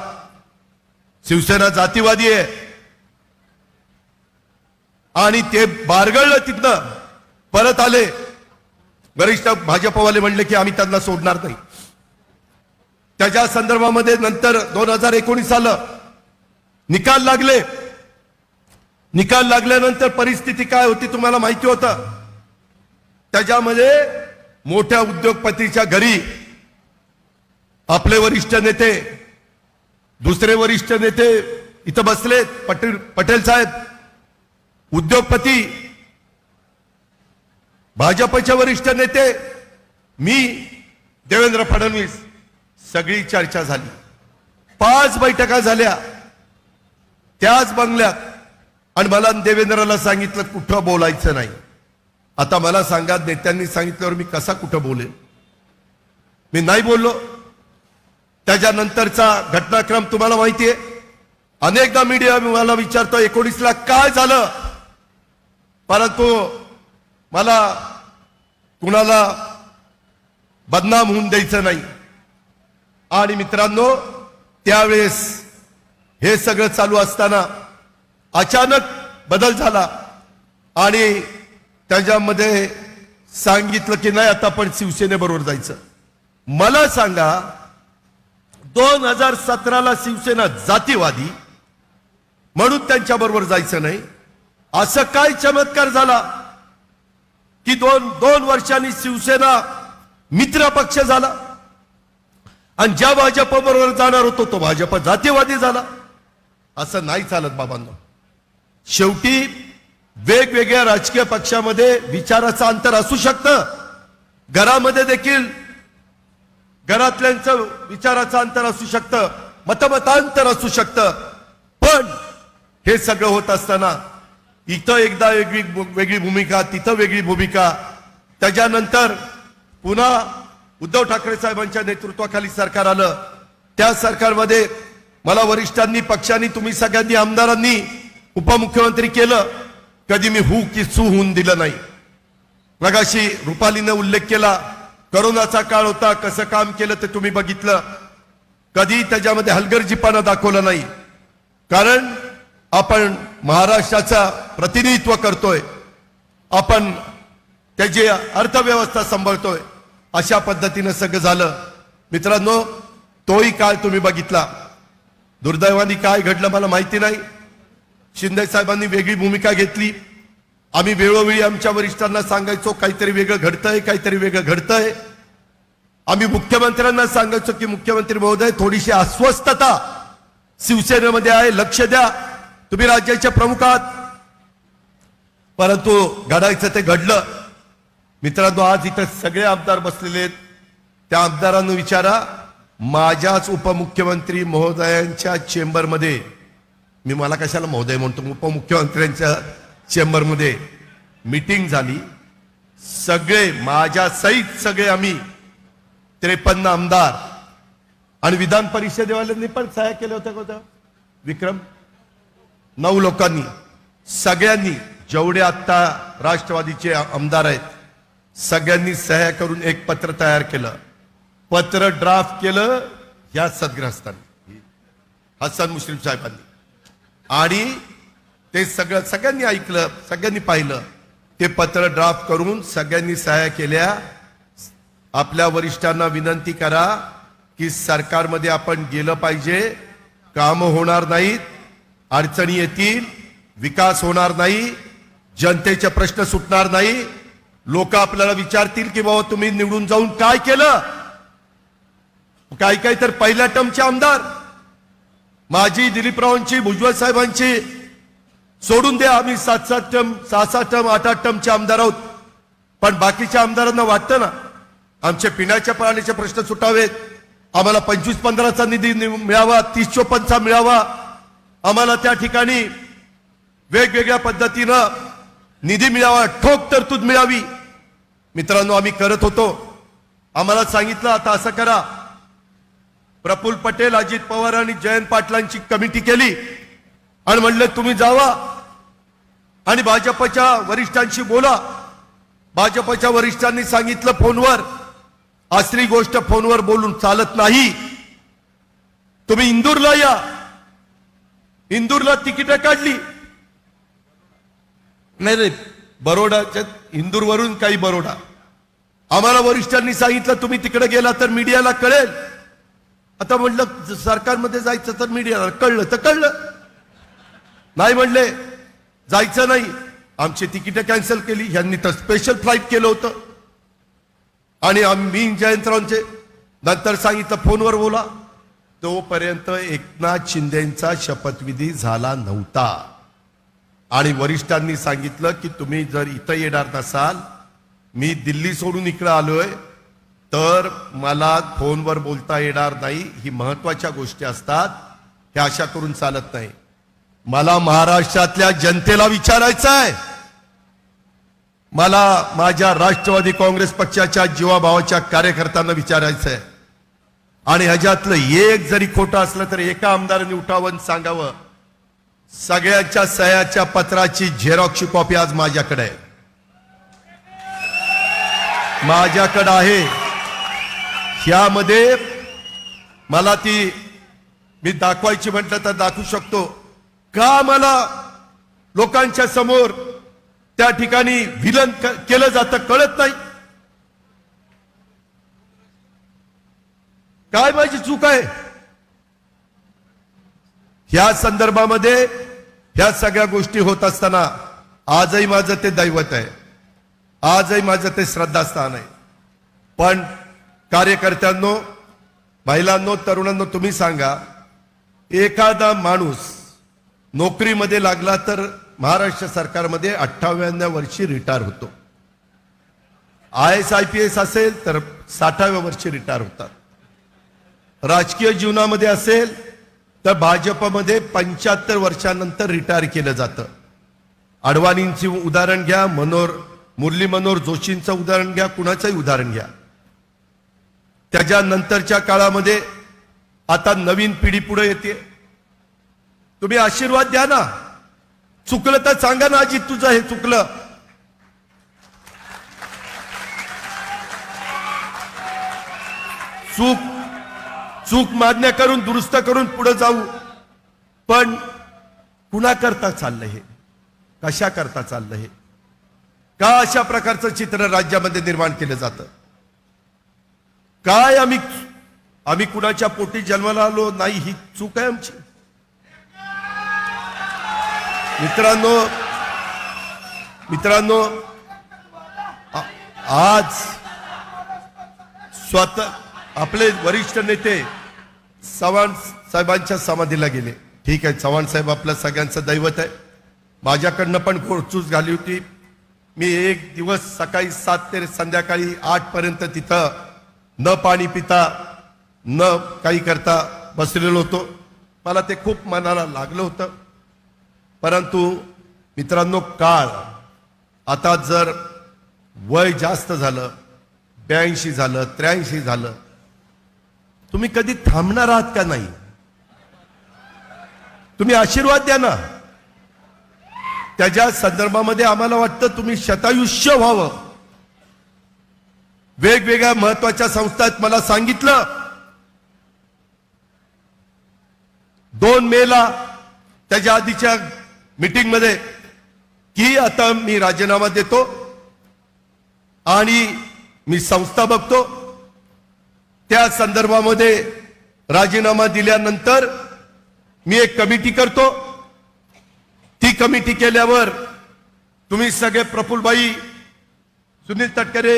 शिवसेना जातीवादी आहे. आणि ते बारगळलं. तिथनं परत आले. वरिष्ठ भाजपवाले म्हणले की आम्ही त्यांना सोडणार नाही. त्याच्या संदर्भामध्ये नंतर 2019 आलं, निकाल लागले. निकाल लागल्यानंतर परिस्थिती काय होती तुम्हाला माहिती होतं. त्याच्यामध्ये मोठ्या उद्योगपतीच्या घरी आपले वरिष्ठ नेते, दुसरे वरिष्ठ नेते इथं बसलेत, पटेल साहेब, उद्योगपती, भाजपचे वरिष्ठ नेते, मी, देवेंद्र फडणवीस, सगळी चर्चा झाली. 5 बैठका झाल्या त्याच बंगल्यात. आणि मला देवेंद्रला सांगितलं कुठं बोलायचं नाही. आता मला सांगा, नेत्यांनी सांगितल्यावर मी कसा कुठं बोलेन? मी नाही बोललो. त्याच्यानंतरचा घटनाक्रम तुम्हाला माहिती आहे. अनेकदा मीडिया मला विचारतो 19ला काय झालं, परंतु मला कुणाला बदनाम होऊन द्यायचं नाही. आणि मित्रांनो, त्यावेळेस हे सगळं चालू असताना अचानक बदल झाला आणि त्याच्यामध्ये सांगितलं की नाही आता आपण शिवसेनेबरोबर जायचं. मला सांगा, 2017ला शिवसेना जातीवादी म्हणून त्यांच्या बरोबर जायचं नाही, असं काय चमत्कार झाला की दोन वर्षांनी शिवसेना मित्र पक्ष झाला आणि ज्या भाजप बरोबर जाणार होतो तो भाजप जातीवादी झाला? असं नाही चालत बाबांनो. शेवटी वेगवेगळ्या राजकीय पक्षामध्ये विचाराचं अंतर असू शकतं, घरामध्ये देखील घरातल्यांचं विचाराचं अंतर असू शकतं, मतमतांतर असू शकतं. पण हे सगळं होत असताना इथं एकदा वेगळी भूमिका, तिथं वेगळी भूमिका, त्याच्यानंतर पुन्हा उद्धव ठाकरे साहेबांच्या नेतृत्वाखाली सरकार आलं. त्या सरकारमध्ये मला वरिष्ठांनी, पक्षांनी, तुम्ही सगळ्यांनी, आमदारांनी उपमुख्यमंत्री केलं. कधी मी हू की सू होऊन दिलं नाही. मगाशी रुपालीने उल्लेख केला, करोनाचा काळ होता, कसं काम केलं ते तुम्ही बघितलं. कधी त्याच्यामध्ये हलगर्जीपणा दाखवला नाही, कारण आपण महाराष्ट्राचा प्रतिनिधित्व करतोय, आपण त्याची अर्थव्यवस्था सांभाळतोय. अशा पद्धतीनं सगळं झालं. मित्रांनो, तोही काळ तुम्ही बघितला. दुर्दैवाने काय घडलं मला माहिती नाही. शिंदे साहेबांनी वेगळी भूमिका घेतली. आम्ही वेळोवेळी आमच्या वरिष्ठांना सांगायचो काहीतरी वेगळं घडतंय, काहीतरी वेगळं घडतंय. आम्ही मुख्यमंत्र्यांना सांगायचो की मुख्यमंत्री महोदय, थोडीशी अस्वस्थता शिवसेनेमध्ये आहे, लक्ष द्या, तुम्ही राज्याचे प्रमुख आहात. परंतु घडायचं ते घडलं. मित्रांनो, आज इथं सगळे आमदार बसलेले आहेत. त्या आमदारांना विचारा, माझ्याच उपमुख्यमंत्री महोदयांच्या चेंबरमध्ये, मी मला कशाला महोदय म्हणतो, उपमुख्यमंत्र्यांच्या चेंबरमध्ये मीटिंग झाली. सगळे माझ्या सहित सगळे आम्ही 53 आमदार आणि विधान परिषदेवाल्यांनी पण सह्या केल्या होत्या. विक्रम 9 लोकांनी, सगळ्यांनी, जेवढे आता राष्ट्रवादीचे आमदार आहेत सगळ्यांनी सह्या करून एक पत्र तयार केलं. पत्र ड्राफ्ट केलं या सद्ग्रस्तांनी, हसन मुश्रीफ साहेबांनी. आणि ते सगळ्यांनी ऐकलं, सगळ्यांनी पाहिलं. ते पत्र ड्राफ्ट करून सगळ्यांनी सह्या केल्या. आपल्या वरिष्ठांना विनंती करा की सरकारमध्ये आपण गेलं पाहिजे, कामं होणार नाहीत, अडचणी येतील, विकास होणार नाही, जनतेचे प्रश्न सुटणार नाही. लोक आपल्याला विचारतील की बाबा तुम्ही निवडून जाऊन काय केलं. काही तर पहिल्या टर्मचे आमदार, माजी दिलीपरावांची, भुजबळ साहेबांची सोडून द्या, आम्ही 7-7 टर्म, 6-6 टर्म, 8-8 टर्मचे आमदार आहोत. पण बाकीच्या आमदारांना वाटतं ना आमचे पिण्याच्या पाण्याचे प्रश्न सुटावेत, आम्हाला 25-15चा निधी मिळावा, 30-54चा मिळावा, आम्हाला त्या ठिकाणी वेगवेगळ्या पद्धतीनं निधी मिळावा, ठोक तरतूद मिळावी. मित्रांनो, आम्ही करत होतो. आम्हाला सांगितलं आता असं करा. प्रफुल्ल पटेल, अजित पवार आणि जयंत पाटलांची कमिटी केली आणि म्हणलं तुम्ही जावा आणि भाजपच्या वरिष्ठांशी बोला. भाजपच्या वरिष्ठांनी सांगितलं फोनवर, असली गोष्ट फोनवर बोलून चालत नाही, तुम्ही इंदूरला या. इंदूरला तिकीट काढली. नाही, बरोडाच्या इंदूरवरून काही बरोडा. आम्हाला वरिष्ठांनी सांगितलं तुम्ही तिकडे गेला तर मीडियाला कळेल. आता म्हणलं सरकारमध्ये जायचं तर मीडियाला कळलं तर कळलं, नाही म्हणले जायचं नाही. आमची तिकीट कॅन्सल केली. यांनी तर स्पेशल फ्लाईट केलं होतं. आणि आम्ही जयंतरावांचे नंतर सांगितलं फोनवर बोला. तोपर्यंत एकनाथ शिंदेचा शपथविधी झाला नव्हता. आणि वरिष्ठांनी सांगितलं की तुम्ही जर इथं येणार नसाल, मी दिल्ली सोडून इकडे आलोय, तर मला फोनवर बोलता येणार नाही. ही महत्वाच्या गोष्टी असतात, हे अशा करून चालत नाही. मला महाराष्ट्रातल्या जनतेला विचारायचं आहे, मला माझ्या राष्ट्रवादी काँग्रेस पक्षाच्या जीवाभावाच्या कार्यकर्त्यांना विचारायचं आहे. आणि ह्याच्यातलं एक जरी खोटं असलं तर एका आमदारांनी उठावून सांगावं, सगळ्यांच्या सह्याच्या पत्राची झेरॉक्सची कॉपी आज माझ्याकडे आहे, माझ्याकडे आहे. ह्यामध्ये मला ती मी दाखवायची म्हटलं तर दाखवू शकतो. का मला लोकांच्या समोर त्या ठिकाणी विलन केलं जातं कळत नाही? काय माझी चूक आहे? ह्या संदर्भामध्ये ह्या सगळ्या गोष्टी होत असताना आजही माझं ते दैवत आहे, आजही माझं ते श्रद्धास्थान आहे. पण कार्यकर्त्यांनो, महिलांनो, तरुणांनो, तुम्ही सांगा, एखादा माणूस नोकरीमध्ये लागला तर महाराष्ट्र सरकारमध्ये 58व्या वर्षी रिटायर होतो. IAS IPS असेल तर 60व्या वर्षी रिटायर होतात. राजकीय जीवनामध्ये असेल तर भाजपमध्ये 75 वर्षानंतर रिटायर केलं जातं. अडवाणींची उदाहरण घ्या, मुरली मनोहर जोशींचं उदाहरण घ्या, कुणाचंही उदाहरण घ्या. त्याच्यानंतरच्या काळामध्ये आता नवीन पिढी पुढे येते. तुम्ही आशीर्वाद द्या ना. चुकलं तर सांगा ना, अजित तुझं हे चुकलं. चूक मान्य करून दुरुस्त करून पुढे जाऊ. पण कुणा करता चाललं हे? कशा करता चाललं हे? का अशा प्रकारचं चित्र राज्यामध्ये निर्माण केलं जातं? काय आम्ही कुणाच्या पोटी जन्माला आलो नाही, ही चूक आहे आमची. मित्रांनो, आज स्वतः आपले वरिष्ठ नेते चव्हाण साहेबांच्या समाधीला गेले. ठीक आहे, चव्हाण साहेब आपल्या सगळ्यांचं दैवत आहे. माझ्याकडनं पण खोडचूस झाली होती. मी एक दिवस सकाळी 7 ते संध्याकाळी 8 पर्यंत तिथं न पाणी पिता न काही करता बसलेलो होतो. मला ते खूप मनाला लागलं होतं. परंतु मित्रांनो, काळ आता जर वय जास्त झालं, 82 झालं, 83 झालं, तुम्ही कधी थांबणार आहात का नाही? तुम्ही आशीर्वाद द्या ना. त्याच्या संदर्भामध्ये आम्हाला वाटतं तुम्ही शतायुष्य व्हावं. वेगवेगळ्या महत्वाच्या संस्थांत मला सांगितलं 2 मेला त्याच्या आधीच्या मीटिंग मध्ये की आता मी राजीनामा देतो आणि मी संस्था बघतो. त्या संदर्भामध्ये राजीनामा दिल्यानंतर मी एक कमिटी करतो. ती कमिटी केल्यावर तुम्ही सगळे प्रफुल्लबाई, सुनील तटकरे,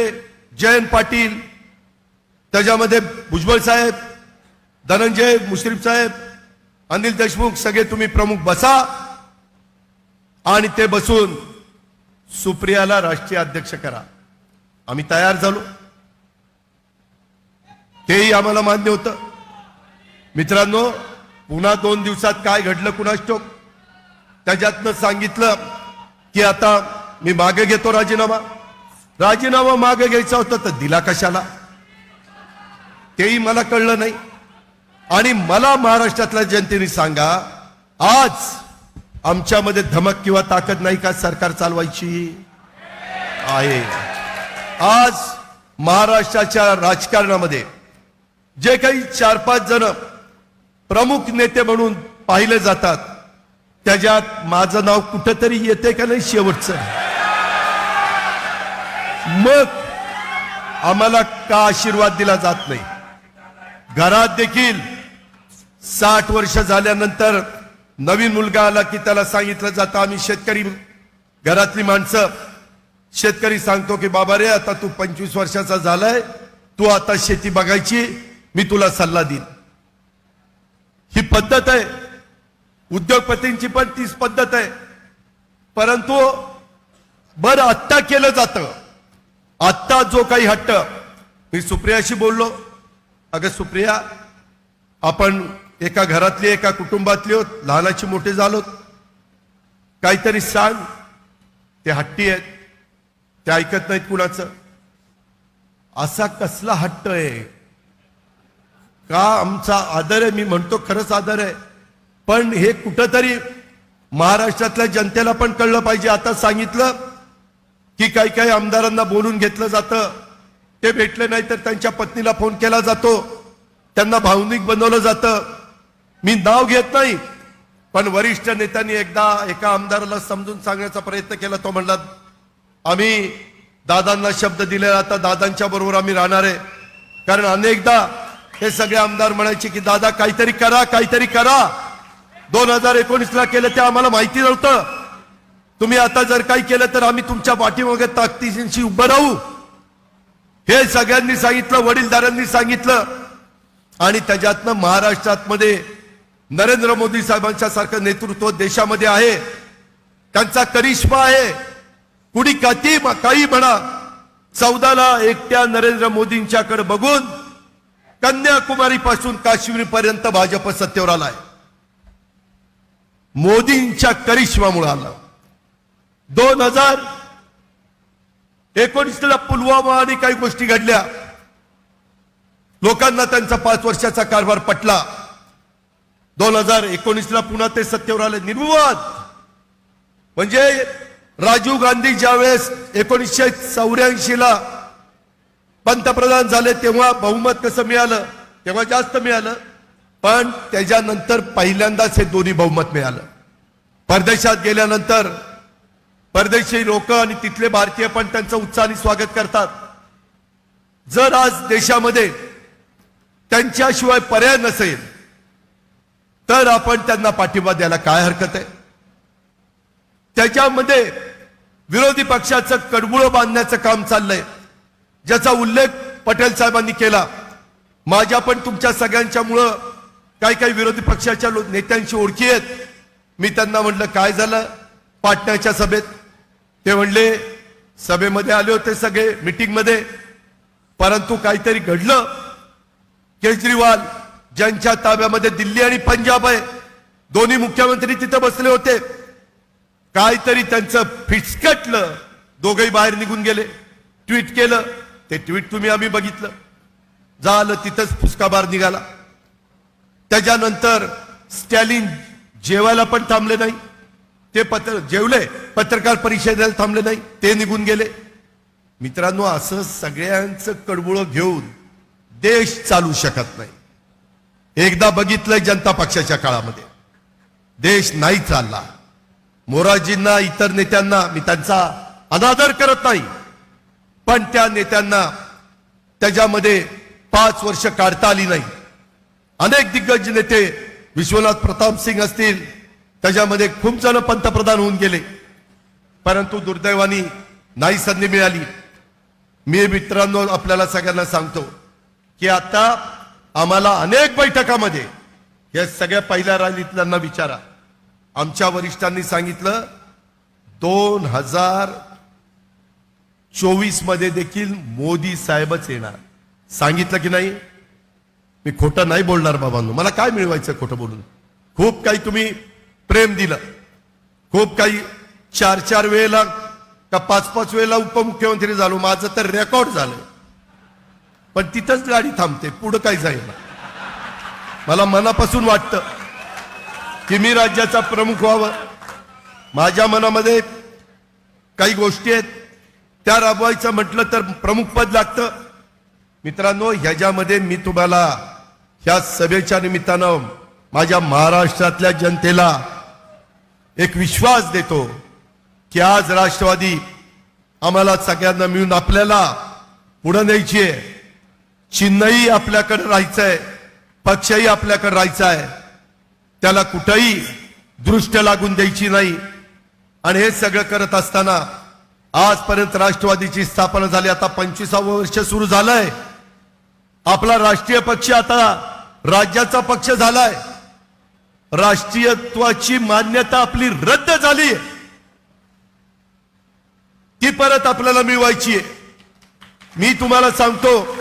जयंत पाटील, त्याच्यामध्ये भुजबळ साहेब, धनंजय मुश्रीफ साहेब, अनिल देशमुख, सगळे तुम्ही प्रमुख बसा आणि ते बसून सुप्रियाला राष्ट्रीय अध्यक्ष करा. आम्ही तयार झालो. तेही आम्हाला मान्य होतं. मित्रांनो, पुन्हा 2 दिवसात काय घडलं कुणास ठाऊक. त्याच्यातनं सांगितलं की आता मी मागे घेतो राजीनामा मागे घ्यायचा होता तर दिला कशाला, तेही मला कळलं नाही. आणि मला महाराष्ट्रातल्या जनतेने सांगा, आज आमच्यामध्ये धमक किंवा ताकद नाही का सरकार चालवायची? आहे. आज महाराष्ट्राच्या राजकारणामध्ये जे काही 4-5 जण प्रमुख नेते म्हणून पाहिले जातात, त्याच्यात माझं नाव कुठेतरी येते का नाही शेवटचं? मग आम्हाला का आशीर्वाद दिला जात नाही? घरात देखील 60 वर्ष झाल्यानंतर नवीन मुलगा आला की त्याला सांगितलं जातं, आम्ही शेतकरी घरातली माणसं, शेतकरी सांगतो की बाबा रे, आता तू 25 वर्षाचा झालाय, तू आता शेती बघायची, मी तुला सल्ला देईन. ही पद्धत आहे. उद्योगपतींची पण तीच पद्धत आहे. परंतु बरं आत्ता केलं जातं. आत्ता जो काही हट्ट, मी सुप्रियाशी बोललो, अगं सुप्रिया, आपण एका घरातली एका कुटुंबातली होत, लहानाची मोठे झालो, काहीतरी सांग, ते हट्टी आहेत, ते ऐकत नाहीत कुणाचं. असा कसला हट्ट आहे? का आमचा आदर आहे, मी म्हणतो खरंच आदर आहे, पण हे कुठंतरी महाराष्ट्रातल्या जनतेला पण कळलं पाहिजे. आता सांगितलं की काही काही आमदारांना बोलून घेतलं जातं, ते भेटले नाही तर त्यांच्या पत्नीला फोन केला जातो, त्यांना भावनिक बनवलं जातं. मी नाव घेत नाही, पण वरिष्ठ नेत्यांनी एकदा एका आमदाराला समजून सांगण्याचा प्रयत्न केला. तो म्हणला, आम्ही दादांना शब्द दिले, आता दादांच्या बरोबर आम्ही राहणार आहे. कारण अनेकदा हे सगळे आमदार म्हणायचे की दादा काहीतरी करा, काहीतरी करा. 2019ला केलं ते आम्हाला माहिती नव्हतं. तुम्ही आता जर काही केलं तर आम्ही तुमच्या पाठीमागे ताकदीशी उभं राहू, हे सगळ्यांनी सांगितलं, वडीलधाऱ्यांनी सांगितलं. आणि त्याच्यातनं महाराष्ट्रात मध्ये नरेंद्र मोदी साहेबांच्या सारखं नेतृत्व देशामध्ये आहे, त्यांचा करिश्मा आहे. कुणी काही म्हणा, 14ला एकट्या नरेंद्र मोदींच्याकडे बघून कन्याकुमारी पासून काश्मीर पर्यंत भाजप सत्तेवर आलाय. मोदींच्या करिश्मामुळे आला. 2019ला पुलवामा आणि काही गोष्टी घडल्या, लोकांना त्यांचा 5 वर्षाचा कारभार पटला. 2019ला पुन्हा ते सत्तेवर आले निर्विवाद. म्हणजे राजीव गांधी ज्यावेळेस 1984ला पंतप्रधान झाले तेव्हा बहुमत कसं मिळालं, तेव्हा जास्त मिळालं, पण त्याच्यानंतर पहिल्यांदाच हे दोन्ही बहुमत मिळालं. परदेशात गेल्यानंतर परदेशी लोक आणि तिथले भारतीय पण त्यांचं उत्साहाने स्वागत करतात. जर आज देशामध्ये त्यांच्याशिवाय पर्याय नसेल तर आपण त्यांना पाठिंबा द्यायला काय हरकत आहे? त्याच्यामध्ये विरोधी पक्षाचं कडबुळं बांधण्याचं काम चाललंय, ज्याचा उल्लेख पटेल साहेबांनी केला. माझ्या पण तुमच्या सगळ्यांच्या मुळे काही काही विरोधी पक्षाच्या नेत्यांशी ओळखी आहेत. मी त्यांना म्हटलं काय झालं पाटण्याच्या सभेत? ते म्हणले सभेमध्ये आले होते सगळे मीटिंग मध्ये, परंतु काहीतरी घडलं. केजरीवाल ज्यांच्या ताब्यामध्ये दिल्ली आणि पंजाब आहे, दोन्ही मुख्यमंत्री तिथे बसले होते, काहीतरी त्यांचं फिसकटलं, दोघेही बाहेर निघून गेले. ट्विट केलं, ते ट्विट तुम्ही आम्ही बघितलं, झालं तिथंच फुसकाबार निघाला. त्याच्यानंतर स्टॅलिन जेवायला पण थांबले नाही, ते जेवले, पत्रकार परिषदेला थांबले नाही, ते निघून गेले. मित्रांनो, असं सगळ्यांचं कडबुळं घेऊन देश चालू शकत नाही. एकदा बघितलंय जनता पक्षाच्या काळामध्ये देश नाही चालला. मोरारजींना, इतर नेत्यांना मी त्यांचा अनादर करत नाही, पण त्या नेत्यांना त्याच्यामध्ये 5 वर्ष काढता आली नाही. अनेक दिग्गज नेते, विश्वनाथ प्रताप सिंग असतील, त्याच्यामध्ये खूप जण पंतप्रधान होऊन गेले, परंतु दुर्दैवाने नाही संधी मिळाली. मी मित्रांनो आपल्याला सगळ्यांना सांगतो की आता आम्हाला अनेक बैठकामध्ये या सगळ्या पहिल्या राजनीतिज्ञांना विचारा, आमच्या वरिष्ठांनी सांगितलं 2024 मध्ये देखील मोदी साहेबच येणार. सांगितलं की नाही? मी खोटं नाही बोलणार बाबांनो, मला काय मिळवायचं खोटं बोलून? खूप काही तुम्ही प्रेम दिलं, खूप काही 4-4 वेळेला का 5-5 वेळेला उपमुख्यमंत्री झालो, माझं तर रेकॉर्ड झालं, पण तिथंच गाडी थांबते, पुढं काही जाईल. मला मनापासून वाटतं की मी राज्याचा प्रमुख व्हावं. माझ्या मनामध्ये काही गोष्टी आहेत, त्या राबवायचं म्हटलं तर प्रमुख पद लागतं. मित्रांनो, ह्याच्यामध्ये मी तुम्हाला ह्या सभेच्या निमित्तानं माझ्या महाराष्ट्रातल्या जनतेला एक विश्वास देतो की आज राष्ट्रवादी आम्हाला सगळ्यांना मिळून आपल्याला पुढे न्यायची आहे. चिन्हही आपल्याकडे राहायचंय, पक्षही आपल्याकडे राहायचा आहे, त्याला कुठेही दृष्ट लागून द्यायची नाही. आणि हे सगळं करत असताना आजपर्यंत राष्ट्रवादीची स्थापना झाली, आता 25वे वर्ष सुरू झालंय. आपला राष्ट्रीय पक्ष आता राज्याचा पक्ष झालाय. राष्ट्रीयत्वाची मान्यता आपली रद्द झाली, ती परत आपल्याला मिळवायची आहे. मी तुम्हाला सांगतो,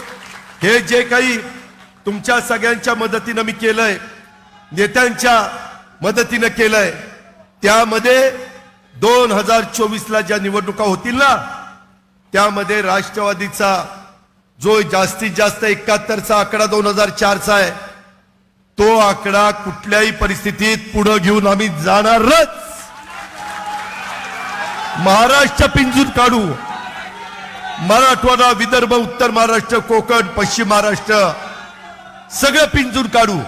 हे जे काही तुमच्या सगळ्यांच्या मदतीनं मी केलंय, नेत्यांच्या मदतीनं केलंय, त्यामध्ये 2024 ला ज्या निवडणुका होतील ना त्यामध्ये राष्ट्रवादीचा जो जास्तीत जास्त 71चा आकडा 2004 चा आहे तो आकडा कुठल्याही परिस्थितीत पुढे घेऊन आम्ही जाणारच. महाराष्ट्र पिंजून काढू. मराठवाडा, विदर्भ, उत्तर महाराष्ट्र, कोकण, पश्चिम महाराष्ट्र सगळं पिंजून काढू.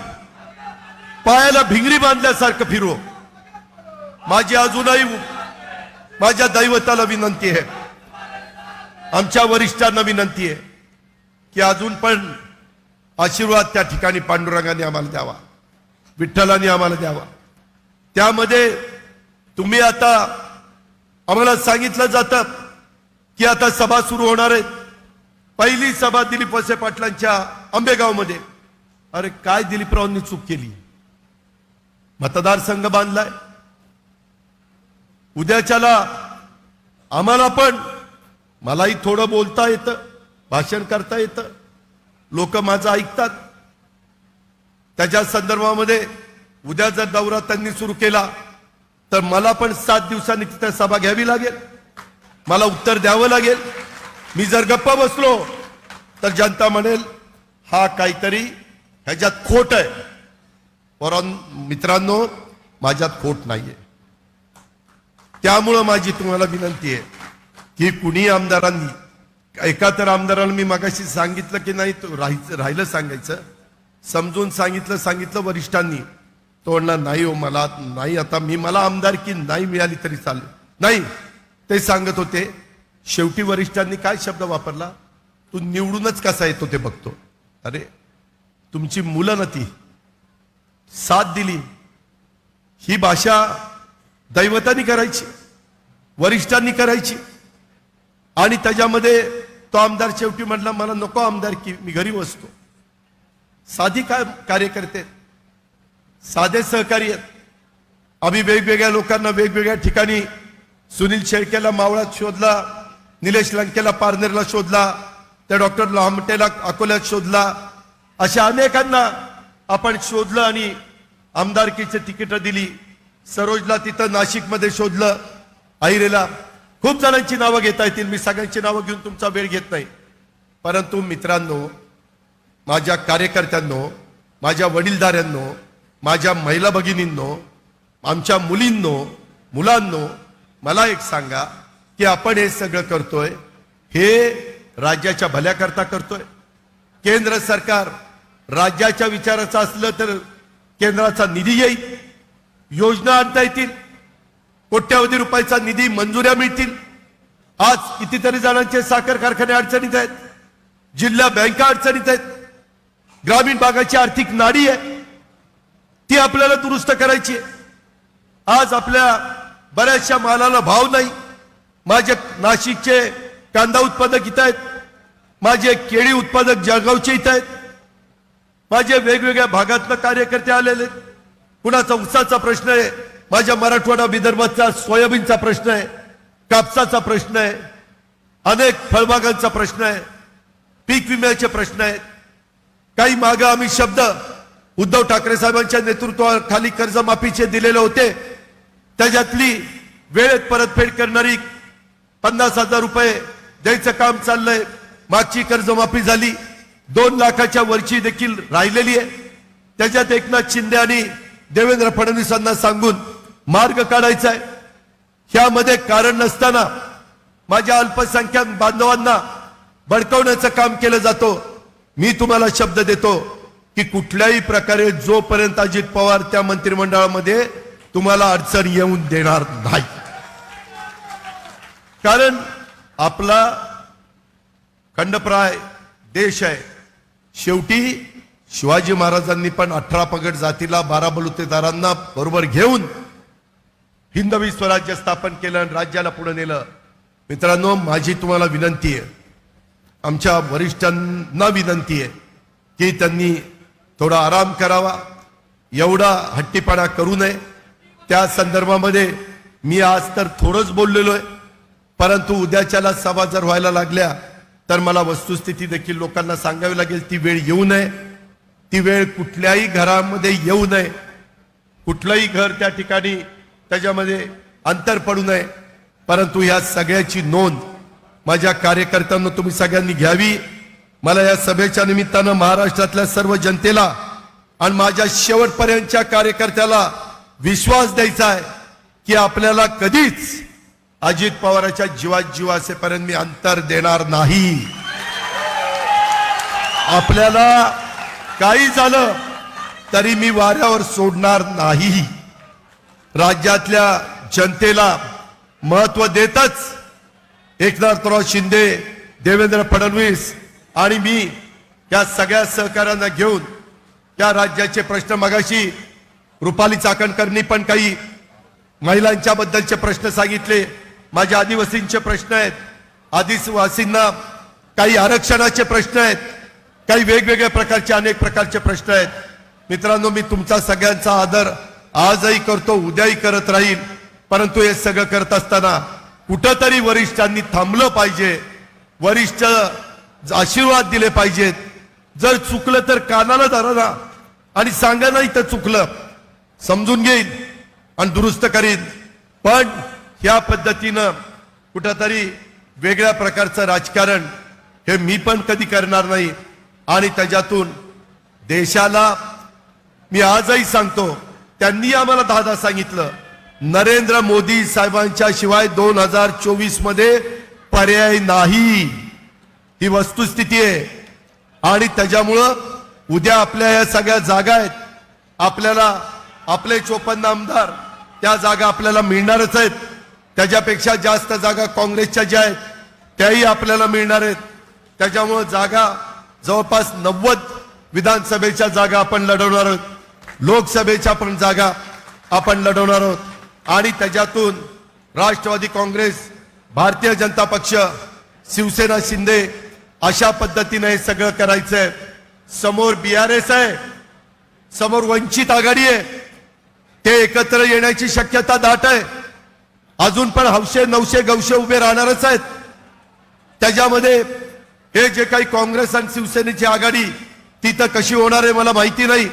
पायाला भिंगरी बांधल्यासारखं फिरू. माझी अजूनही माझ्या दैवताला विनंती आहे, आमच्या वरिष्ठांना विनंती आहे की अजून पण आशीर्वाद त्या ठिकाणी पांडुरंगाने आम्हाला द्यावा, विठ्ठलाने आम्हाला द्यावा. त्यामध्ये तुम्ही आता आम्हाला सांगितलं जातं की आता सभा सुरू होणार आहे. पहिली सभा दिलीप वळसे पाटलांच्या आंबेगाव मध्ये. अरे काय दिलीपरावांनी चूक केली? मतदारसंघ बांधलाय. उद्याच्याला आम्हाला पण, मलाही थोडं बोलता येतं, भाषण करता येतं, लोक माझं ऐकतात. त्याच्या संदर्भामध्ये उद्या जर दौरा त्यांनी सुरू केला तर मला पण 7 दिवसांनी तिथे सभा घ्यावी लागेल, मला उत्तर द्यावं लागेल. मी जर गप्पा बसलो तर जनता म्हणेल हा काहीतरी ह्याच्यात खोट आहे. मित्रांनो, माझ्यात खोट नाहीये. त्यामुळं माझी तुम्हाला विनंती आहे की कुणी आमदारांनी, एका तर आमदाराला मी मगाशी सांगितलं की नाही तो राहिलं सांगायचं, समजून सांगितलं वरिष्ठांनी, तो म्हणला नाही हो मला नाही, आता मला आमदारकी नाही मिळाली तरी चालेल. नाही, ते सांगत होते. शेवटी वरिष्ठांनी काय शब्द वापरला, तू निवडूनच कसा येतो ते बघतो. अरे तुमची मुलं ना ती साथ दिली, ही भाषा दैवतांनी करायची, वरिष्ठांनी करायची. आणि त्याच्यामध्ये तो आमदार शेवटी म्हटला मला नको आमदारकी, मी घरी बसतो. साधी काय कार्यकर्ते, साधे सहकारी आहेत. आम्ही वेगवेगळ्या लोकांना वेगवेगळ्या ठिकाणी, सुनील शेळकेला मावळात शोधला, निलेश लंकेला पारनेरला शोधला, त्या डॉक्टर लामटेला अकोल्यात शोधला, अशा अनेकांना आपण शोधलं आणि आमदारकीची तिकीट दिली. सरोजला तिथं नाशिकमध्ये शोधलं, आहिरेला. खूप जणांची नावं घेता येतील, मी सगळ्यांची नावं घेऊन तुमचा वेळ घेत नाही. परंतु मित्रांनो, माझ्या कार्यकर्त्यांनो, माझ्या वडीलधाऱ्यांनो, माझ्या महिला भगिनींनो, आमच्या मुलींनो, मुलांनो, मला एक सांगा की आपण हे सगळं करतोय हे राज्याच्या भल्याकरता करतोय. केंद्र सरकार राज्याच्या विचाराचं असलं तर केंद्राचा निधी येईल, योजना आणता येतील, कोट्यावधी रुपयाचा निधी, मंजुऱ्या मिळतील. आज कितीतरी जणांचे साखर कारखाने अडचणीत आहेत, जिल्हा बँका अडचणीत आहेत, ग्रामीण भागाची आर्थिक नाडी आहे ती आपल्याला दुरुस्त करायची आहे. आज आपल्या बऱ्याचशा मालाला भाव नाही. माझे नाशिकचे कांदा उत्पादक इथं आहेत, माझे केळी उत्पादक जळगावचे इथं आहेत, माझे वेगवेगळ्या भागातले कार्यकर्ते आलेले आहेत. कुणाचा ऊसाचा प्रश्न आहे, माझ्या मराठवाडा विदर्भाचा सोयाबीनचा प्रश्न आहे, कापसाचा प्रश्न आहे, अनेक फळबागांचा प्रश्न आहे, पीक विम्याचे प्रश्न आहेत. काही मागे आम्ही शब्द उद्धव ठाकरे साहेबांच्या नेतृत्वाखाली कर्जमाफीचे दिलेले होते, त्याच्यातली वेळेत परतफेड करणारी 50,000 रुपये द्यायचं काम चाललंय. मागची कर्जमाफी झाली, 2 लाखाच्या वरची देखील राहिलेली आहे. त्याच्यात एकनाथ शिंदे आणि देवेंद्र फडणवीसांना सांगून मार्ग काढायचा आहे. ह्यामध्ये कारण नसताना माझ्या अल्पसंख्याक बांधवांना भडकवण्याचं काम केलं जातं. मी तुम्हाला शब्द देतो की कुठल्याही प्रकारे जोपर्यंत अजित पवार त्या मंत्रिमंडळामध्ये तुम्हाला अडचण येऊन देणार नाही. कारण आपला खंडप्राय देश आहे. शेवटी शिवाजी महाराजांनी पण 18 पगड जातीला 12 बलुतेदारांना बरोबर घेऊन हिंदवी स्वराज्य स्थापन केलं आणि राज्याला पुढे नेलं. मित्रांनो, माझी तुम्हाला विनंती आहे, आमच्या वरिष्ठांना विनंती आहे की त्यांनी थोडा आराम करावा, एवढा हट्टीपणा करू नये. त्या संदर्भामध्ये मी आज तर थोडंच बोललेलो आहे, परंतु उद्याच्याला सभा जर व्हायला लागल्या तर मला वस्तुस्थिती देखील लोकांना सांगावी लागेल. ती वेळ येऊ नये, ती वेळ कुठल्याही घरामध्ये येऊ नये. कुठलंही घर त्या ठिकाणी त्याच्यामध्ये अंतर पडू नये, परंतु या सगळ्याची नोंद माझ्या कार्यकर्त्यांना तुम्ही सगळ्यांनी घ्यावी. मला या सभेच्या निमित्तानं महाराष्ट्रातल्या सर्व जनतेला आणि माझ्या शेवटपर्यंतच्या कार्यकर्त्याला विश्वास द्यायचा आहे की आपल्याला कधीच अजित पवारांच्या जीवात जीव असेपर्यंत मी अंतर देणार नाही. आपल्याला काही झालं तरी मी वाऱ्यावर सोडणार नाही. राज्यातल्या जनतेला महत्व देतच एकनाथराव शिंदे, देवेंद्र फडणवीस आणि मी या सगळ्या सहकार्यांना घेऊन या राज्याचे प्रश्न, मगाशी रुपाली चाकणकरनी पण काही महिलांच्या बद्दलचे प्रश्न सांगितले, माझ्या आदिवासींचे प्रश्न आहेत, आदिवासींना काही आरक्षणाचे प्रश्न आहेत, काही वेगवेगळ्या प्रकारचे अनेक प्रकारचे प्रश्न आहेत. मित्रांनो, मी तुमचा सगळ्यांचा आदर आजही करतो, उद्याही करत राहील, परंतु हे सगळं करत असताना कुठंतरी वरिष्ठांनी थांबलं पाहिजे, वरिष्ठ आशीर्वाद दिले पाहिजेत. जर चुकलं तर कानाला धरा ना आणि सांगा नाही तर चुकलं, समजून घेईन आणि दुरुस्त करीन. पण ह्या पद्धतीनं कुठंतरी वेगळ्या प्रकारचं राजकारण हे मी पण कधी करणार नाही. आणि त्याच्यातून देशाला मी आजही सांगतो, त्यांनी आम्हाला दादा सांगितलं, नरेंद्र मोदी साहेबांच्या शिवाय 2024 मध्ये पर्याय नाही, ही वस्तुस्थिती आहे. आणि त्याच्यामुळं उद्या आपल्या या सगळ्या जागा आहेत, आपल्याला आपले 54 आमदार त्या जागा आपल्याला मिळणारच आहेत. त्याच्यापेक्षा जास्त जागा काँग्रेसच्या ज्या आहेत त्याही आपल्याला मिळणार आहेत. त्याच्यामुळं जागा जवळपास 90 विधानसभेच्या जागा आपण लढवणार आहोत, लोकसभेच्या पण जागा आपण लढवणार आहोत. आणि त्याच्यातून राष्ट्रवादी काँग्रेस, भारतीय जनता पक्ष, शिवसेना, शिंदे अशा पद्धतीने हे सगळं करायचंय. समोर BRS आहे, समोर वंचित आघाडी आहे, ते एकत्र येण्याची शक्यता दाट आहे. अजून पण 900 गवशे उभे राहणारच आहेत. त्याच्यामध्ये हे जे काही काँग्रेस आणि शिवसेनेची आघाडी ती तर कशी होणार आहे मला माहिती नाही,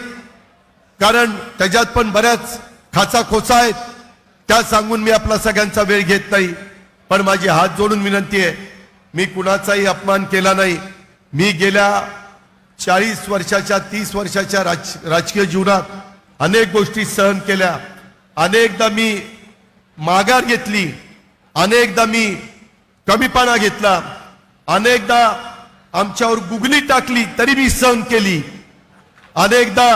कारण त्याच्यात पण बऱ्याच खाचा खोचा आहेत. त्या सांगून मी आपला सगळ्यांचा वेळ घेत नाही. पण माझी हात जोडून विनंती आहे, मी कुणाचाही अपमान केला नाही. मी गेल्या 40 वर्षाच्या 30 वर्षाच्या राजकीय जीवनात अनेक गोष्टी सहन केल्या, अनेकदा मी माघार घेतली, अनेकदा मी कमीपणा घेतला, अनेकदा आमच्यावर गुगली टाकली तरी मी सहन केली, अनेकदा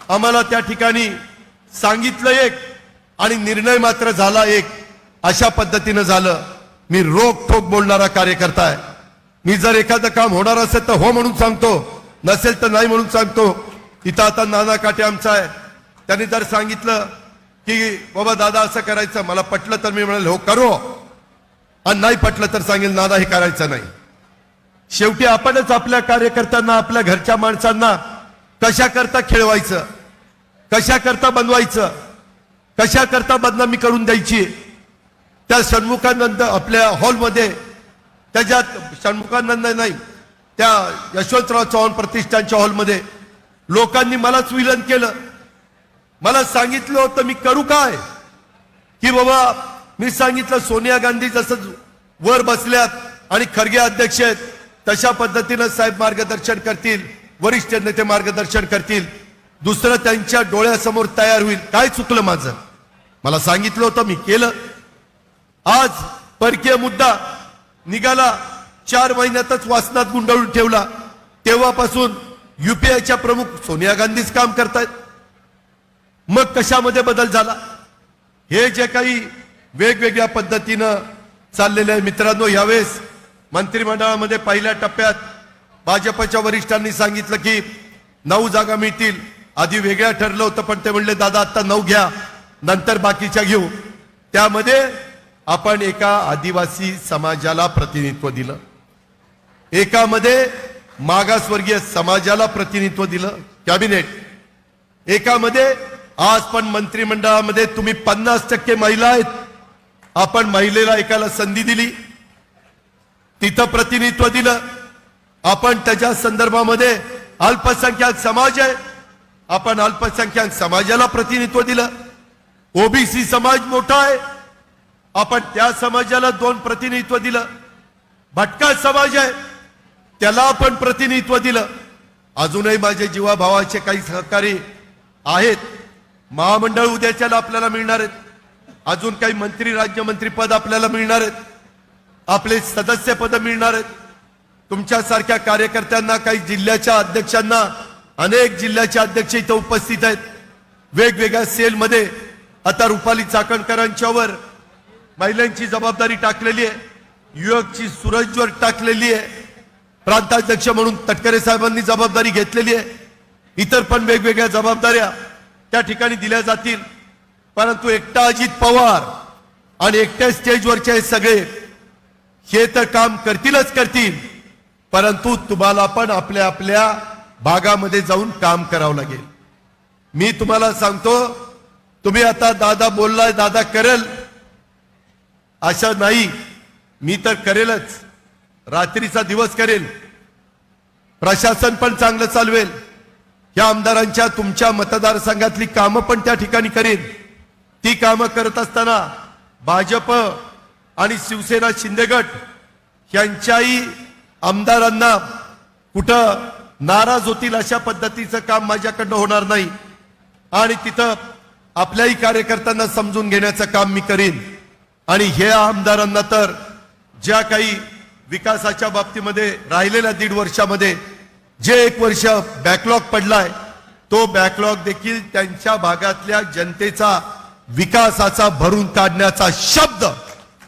आम्हाला त्या ठिकाणी सांगितलं एक आणि निर्णय मात्र झाला एक, अशा पद्धतीनं झालं. मी रोखठोक बोलणारा कार्यकर्ता आहे. मी जर एखादं काम होणार असेल तर हो म्हणून सांगतो, नसेल तर नाही म्हणून सांगतो. इथं आता नाना काटे आमचा आहे, त्यांनी जर सांगितलं की बाबा दादा असं करायचं, मला पटलं तर मी म्हणाल हो करो, आणि नाही पटलं तर सांगेल नाना हे करायचं नाही. शेवटी आपणच आपल्या कार्यकर्त्यांना, आपल्या घरच्या माणसांना कशा करता खेळवायचं, कशा करता बनवायचं, कशा करता बदनामी करून द्यायची. त्या षण्मुखानंद आपल्या हॉलमध्ये, त्याच्यात षण्मुखानंद नाही, त्या यशवंतराव चव्हाण प्रतिष्ठानच्या हॉलमध्ये लोकांनी मलाच विलन केलं. मला सांगितलं होतं मी करू काय, की बाबा मी सांगितलं सोनिया गांधी जसं वर बसल्यात आणि खरगे अध्यक्ष आहेत तशा पद्धतीनं साहेब मार्गदर्शन करतील, वरिष्ठ नेते मार्गदर्शन करतील, दुसरं त्यांच्या डोळ्यासमोर तयार होईल. काय चुकलं माझं, मला सांगितलं होतं मी केलं. आज परकीय मुद्दा निघाला, 4 महिन्यातच वासनात गुंडाळून ठेवला. तेव्हापासून UPIच्या प्रमुख सोनिया गांधीच काम करतायत. मग कशामध्ये बदल झाला? हे जे काही वेगवेगळ्या पद्धतीनं चाललेलं आहे. मित्रांनो, यावेळेस मंत्रिमंडळामध्ये पहिल्या टप्प्यात भाजपच्या वरिष्ठांनी सांगितलं की 9 जागा मिळतील. आधी वेगळ्या ठरलं होतं, पण ते म्हणले दादा आता 9 घ्या, नंतर बाकीच्या घेऊ. त्यामध्ये आपण एका आदिवासी समाजाला प्रतिनिधित्व दिलं, एकामध्ये मागासवर्गीय समाजाला प्रतिनिधित्व दिलं कॅबिनेट, एकामध्ये आज पण मंत्रिमंडळामध्ये तुम्ही 50% महिला आहेत, आपण महिलेला एकाला संधी दिली, तिथं प्रतिनिधित्व दिलं. आपण त्याच्या संदर्भामध्ये अल्पसंख्याक समाज आहे, आपण अल्पसंख्याक समाजाला प्रतिनिधित्व दिलं. OBC समाज मोठा आहे, आपण त्या समाजाला 2 प्रतिनिधित्व दिलं. भटका समाज आहे त्याला आपण प्रतिनिधित्व दिलं. अजूनही माझे जीवाभावाचे काही सहकारी आहेत. महामंडळ उद्याच्याला आपल्याला मिळणार आहेत. अजून काही मंत्री राज्यमंत्री पद आपल्याला मिळणार आहेत. आपले सदस्य पद मिळणार आहेत. तुमच्यासारख्या कार्यकर्त्यांना, काही जिल्ह्याच्या अध्यक्षांना, अनेक जिल्ह्याचे अध्यक्ष इथं उपस्थित आहेत. वेगवेगळ्या सेलमध्ये आता रुपाली चाकणकरांच्यावर महिलांची जबाबदारी टाकलेली आहे. युवकची सूरजवर टाकलेली आहे. प्रांताध्यक्ष म्हणून तटकरे साहेबांनी जबाबदारी घेतलेली आहे. इतर पण वेगवेगळ्या जबाबदाऱ्या त्या ठिकाणी दिल्या जातील. परंतु एकटा अजित पवार आणि एकट्या स्टेजवरचे हे सगळे हे तर काम करतीलच करतील. परंतु तुम्हाला पण आपल्या आपल्या भागामध्ये जाऊन काम करावं लागेल. मी तुम्हाला सांगतो, तुम्ही आता दादा बोललाय, दादा करेल असं नाही. मी तर करेलच. रात्रीचा दिवस करेल. प्रशासन पण चांगलं चालवेल. या आमदारांच्या तुमच्या मतदारसंघातली कामं पण त्या ठिकाणी करेल. ती कामं करत असताना भाजप आणि शिवसेना शिंदेगट यांच्याही आमदारांना कुठं नाराज होतील अशा पद्धतीचं काम माझ्याकडनं होणार नाही. आणि तिथं आपल्याही कार्यकर्त्यांना समजून घेण्याचं काम मी करीन. आणि हे आमदारांना तर ज्या काही विकासाच्या बाबतीमध्ये राहिलेल्या 1.5 वर्षामध्ये जे 1 वर्ष बॅकलॉग पडलाय, तो बॅकलॉग देखील त्यांच्या भागातल्या जनतेचा विकासाचा भरून काढण्याचा शब्द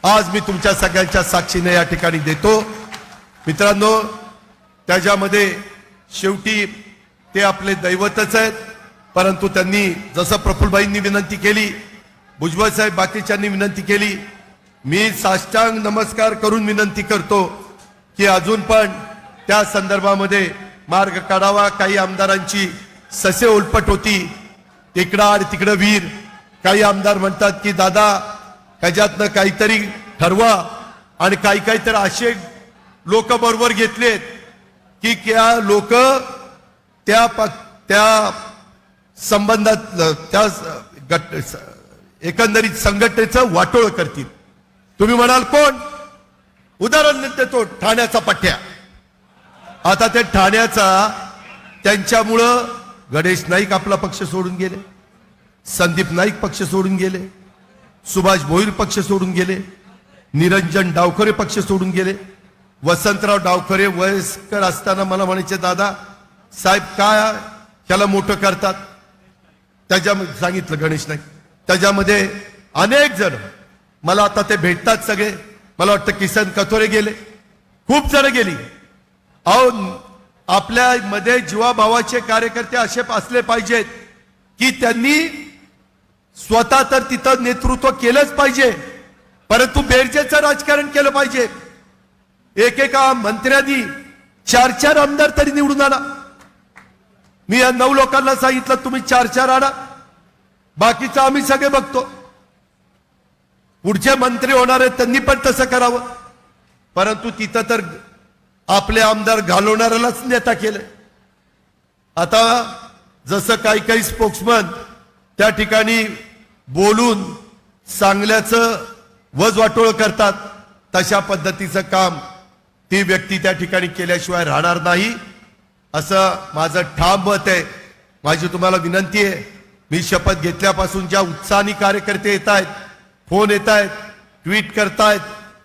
आज मी तुमच्या सगळ्यांच्या साक्षीने या ठिकाणी देतो. मित्रांनो, त्याच्यामध्ये शेवटी ते आपले दैवतच आहेत. परंतु त्यांनी जसं प्रफुल्लबाईंनी विनंती केली, भुजबळ साहेब बाकीच्यांनी विनंती केली, मी साष्टांग नमस्कार करून विनंती करतो की अजून पण त्या संदर्भामध्ये मार्ग काढावा. काही आमदारांची ससे उलपट होती, तिकडं आणि तिकडं वीर. काही आमदार म्हणतात की दादा त्याच्यातनं काहीतरी ठरवा, आणि काही तर असे लोक बरोबर घेतलेत की त्या लोक त्या संबंधात त्या एकंदरीत संघटनेचं वाटोळ करतील. तुम्ही म्हणाल कोण? उदाहरण देतो, ठाण्याचा पठ्या. आता ते ठाण्याचा त्यांच्यामुळं गणेश नाईक आपला पक्ष सोडून गेले, संदीप नाईक पक्ष सोडून गेले, सुभाष भोईर पक्ष सोडून गेले, निरंजन डावखरे पक्ष सोडून गेले. वसंतराव डावखरे वयस्कर असताना मला म्हणायचे, दादा साहेब काय त्याला मोठं करतात. त्याच्यामध्ये सांगितलं गणेश नाईक. त्याच्यामध्ये अनेक जण मला आता ते भेटतात सगळे. मला वाटतं किसन कथोरे गेले, खूप जण गेली. अहो, आपल्या मध्ये जीवाभावाचे कार्यकर्ते असे असले पाहिजेत की त्यांनी स्वतः तर तिथं नेतृत्व केलंच पाहिजे, परंतु बेरजेचं राजकारण केलं पाहिजे. एकेका मंत्र्यांनी 4 आमदार तरी निवडून आणा. मी या 9 लोकांना सांगितलं तुम्ही 4 आणा, बाकीचं आम्ही सगळे बघतो. पुढचे मंत्री होणार आहेत त्यांनी पण तसं करावं. परंतु तिथं तर आपले आमदार घालवणाऱ्यालाच नेता केलं. आता जसं काही स्पोक्समन त्या ठिकाणी बोलून चांगल्याचं वजवाटोळ करतात, तशा पद्धतीचं काम ती व्यक्ती त्या ठिकाणी केल्याशिवाय राहणार नाही, असं माझं ठाम मत आहे. माझी तुम्हाला विनंती आहे, मी शपथ घेतल्यापासून ज्या उत्साहाने कार्यकर्ते येत आहेत, फोन येत आहेत, ट्विट करतायत,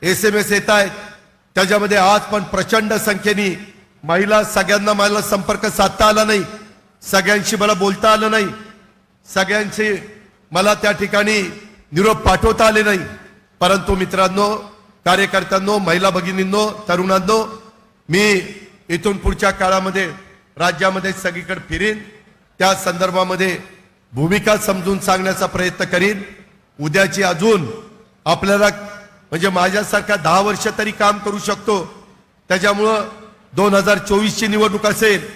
SMS येत आहेत, त्याच्यामध्ये आज पण प्रचंड संख्येने महिला, सगळ्यांना मला संपर्क साधता आला नाही, सगळ्यांशी मला बोलता आलं नाही, सगळ्यांशी मला त्या ठिकाणी निरोप पाठवता आले नाही. परंतु मित्रांनो, कार्यकर्त्यांनो, महिला भगिनींनो, तरुणांनो, मी इथून पुढच्या काळामध्ये राज्यामध्ये सगळीकडे फिरीन. त्या संदर्भामध्ये भूमिका समजून सांगण्याचा प्रयत्न करीन. उद्याची अजून आपल्याला म्हणजे माझ्यासारखा 10 वर्ष तरी काम करू शकतो. त्याच्यामुळं 2024ची निवडणूक असेल,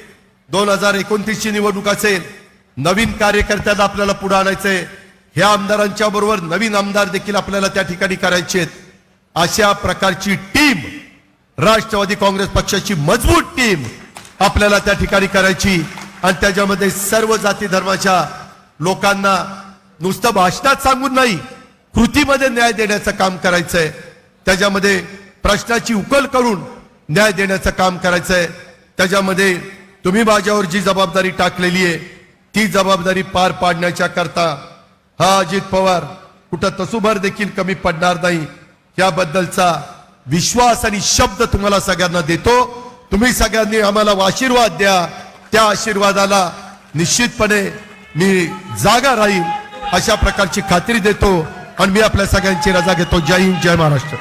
2029ची निवडणूक असेल, नवीन कार्यकर्त्यांना आपल्याला पुढे आणायचंय. ह्या आमदारांच्या बरोबर नवीन आमदार देखील आपल्याला त्या ठिकाणी करायचे आहेत. अशा प्रकारची टीम, राष्ट्रवादी काँग्रेस पक्षाची मजबूत टीम आपल्याला त्या ठिकाणी करायची. आणि त्याच्यामध्ये सर्व जाती धर्माच्या लोकांना नुसतं भाषणात सांगून नाही, कृतीमध्ये न्याय देण्याचं काम करायचंय, त्याच्यामध्ये प्रश्नाची उकल करून न्याय देण्याचं काम करायचंय. त्याच्यामध्ये तुम्ही माझ्यावर जी जबाबदारी टाकलेली आहे ती जबाबदारी पार पाडण्याच्या करता हा अजित पवार कुठं तसूभर देखील कमी पडणार नाही याबद्दलचा विश्वास आणि शब्द तुम्हाला सगळ्यांना देतो. तुम्ही सगळ्यांनी आम्हाला आशीर्वाद द्या. त्या आशीर्वादाला निश्चितपणे मी जागा राहील अशा प्रकारची खात्री देतो आणि मी आपल्या सगळ्यांची रजा घेतो. जय हिंद, जय महाराष्ट्र.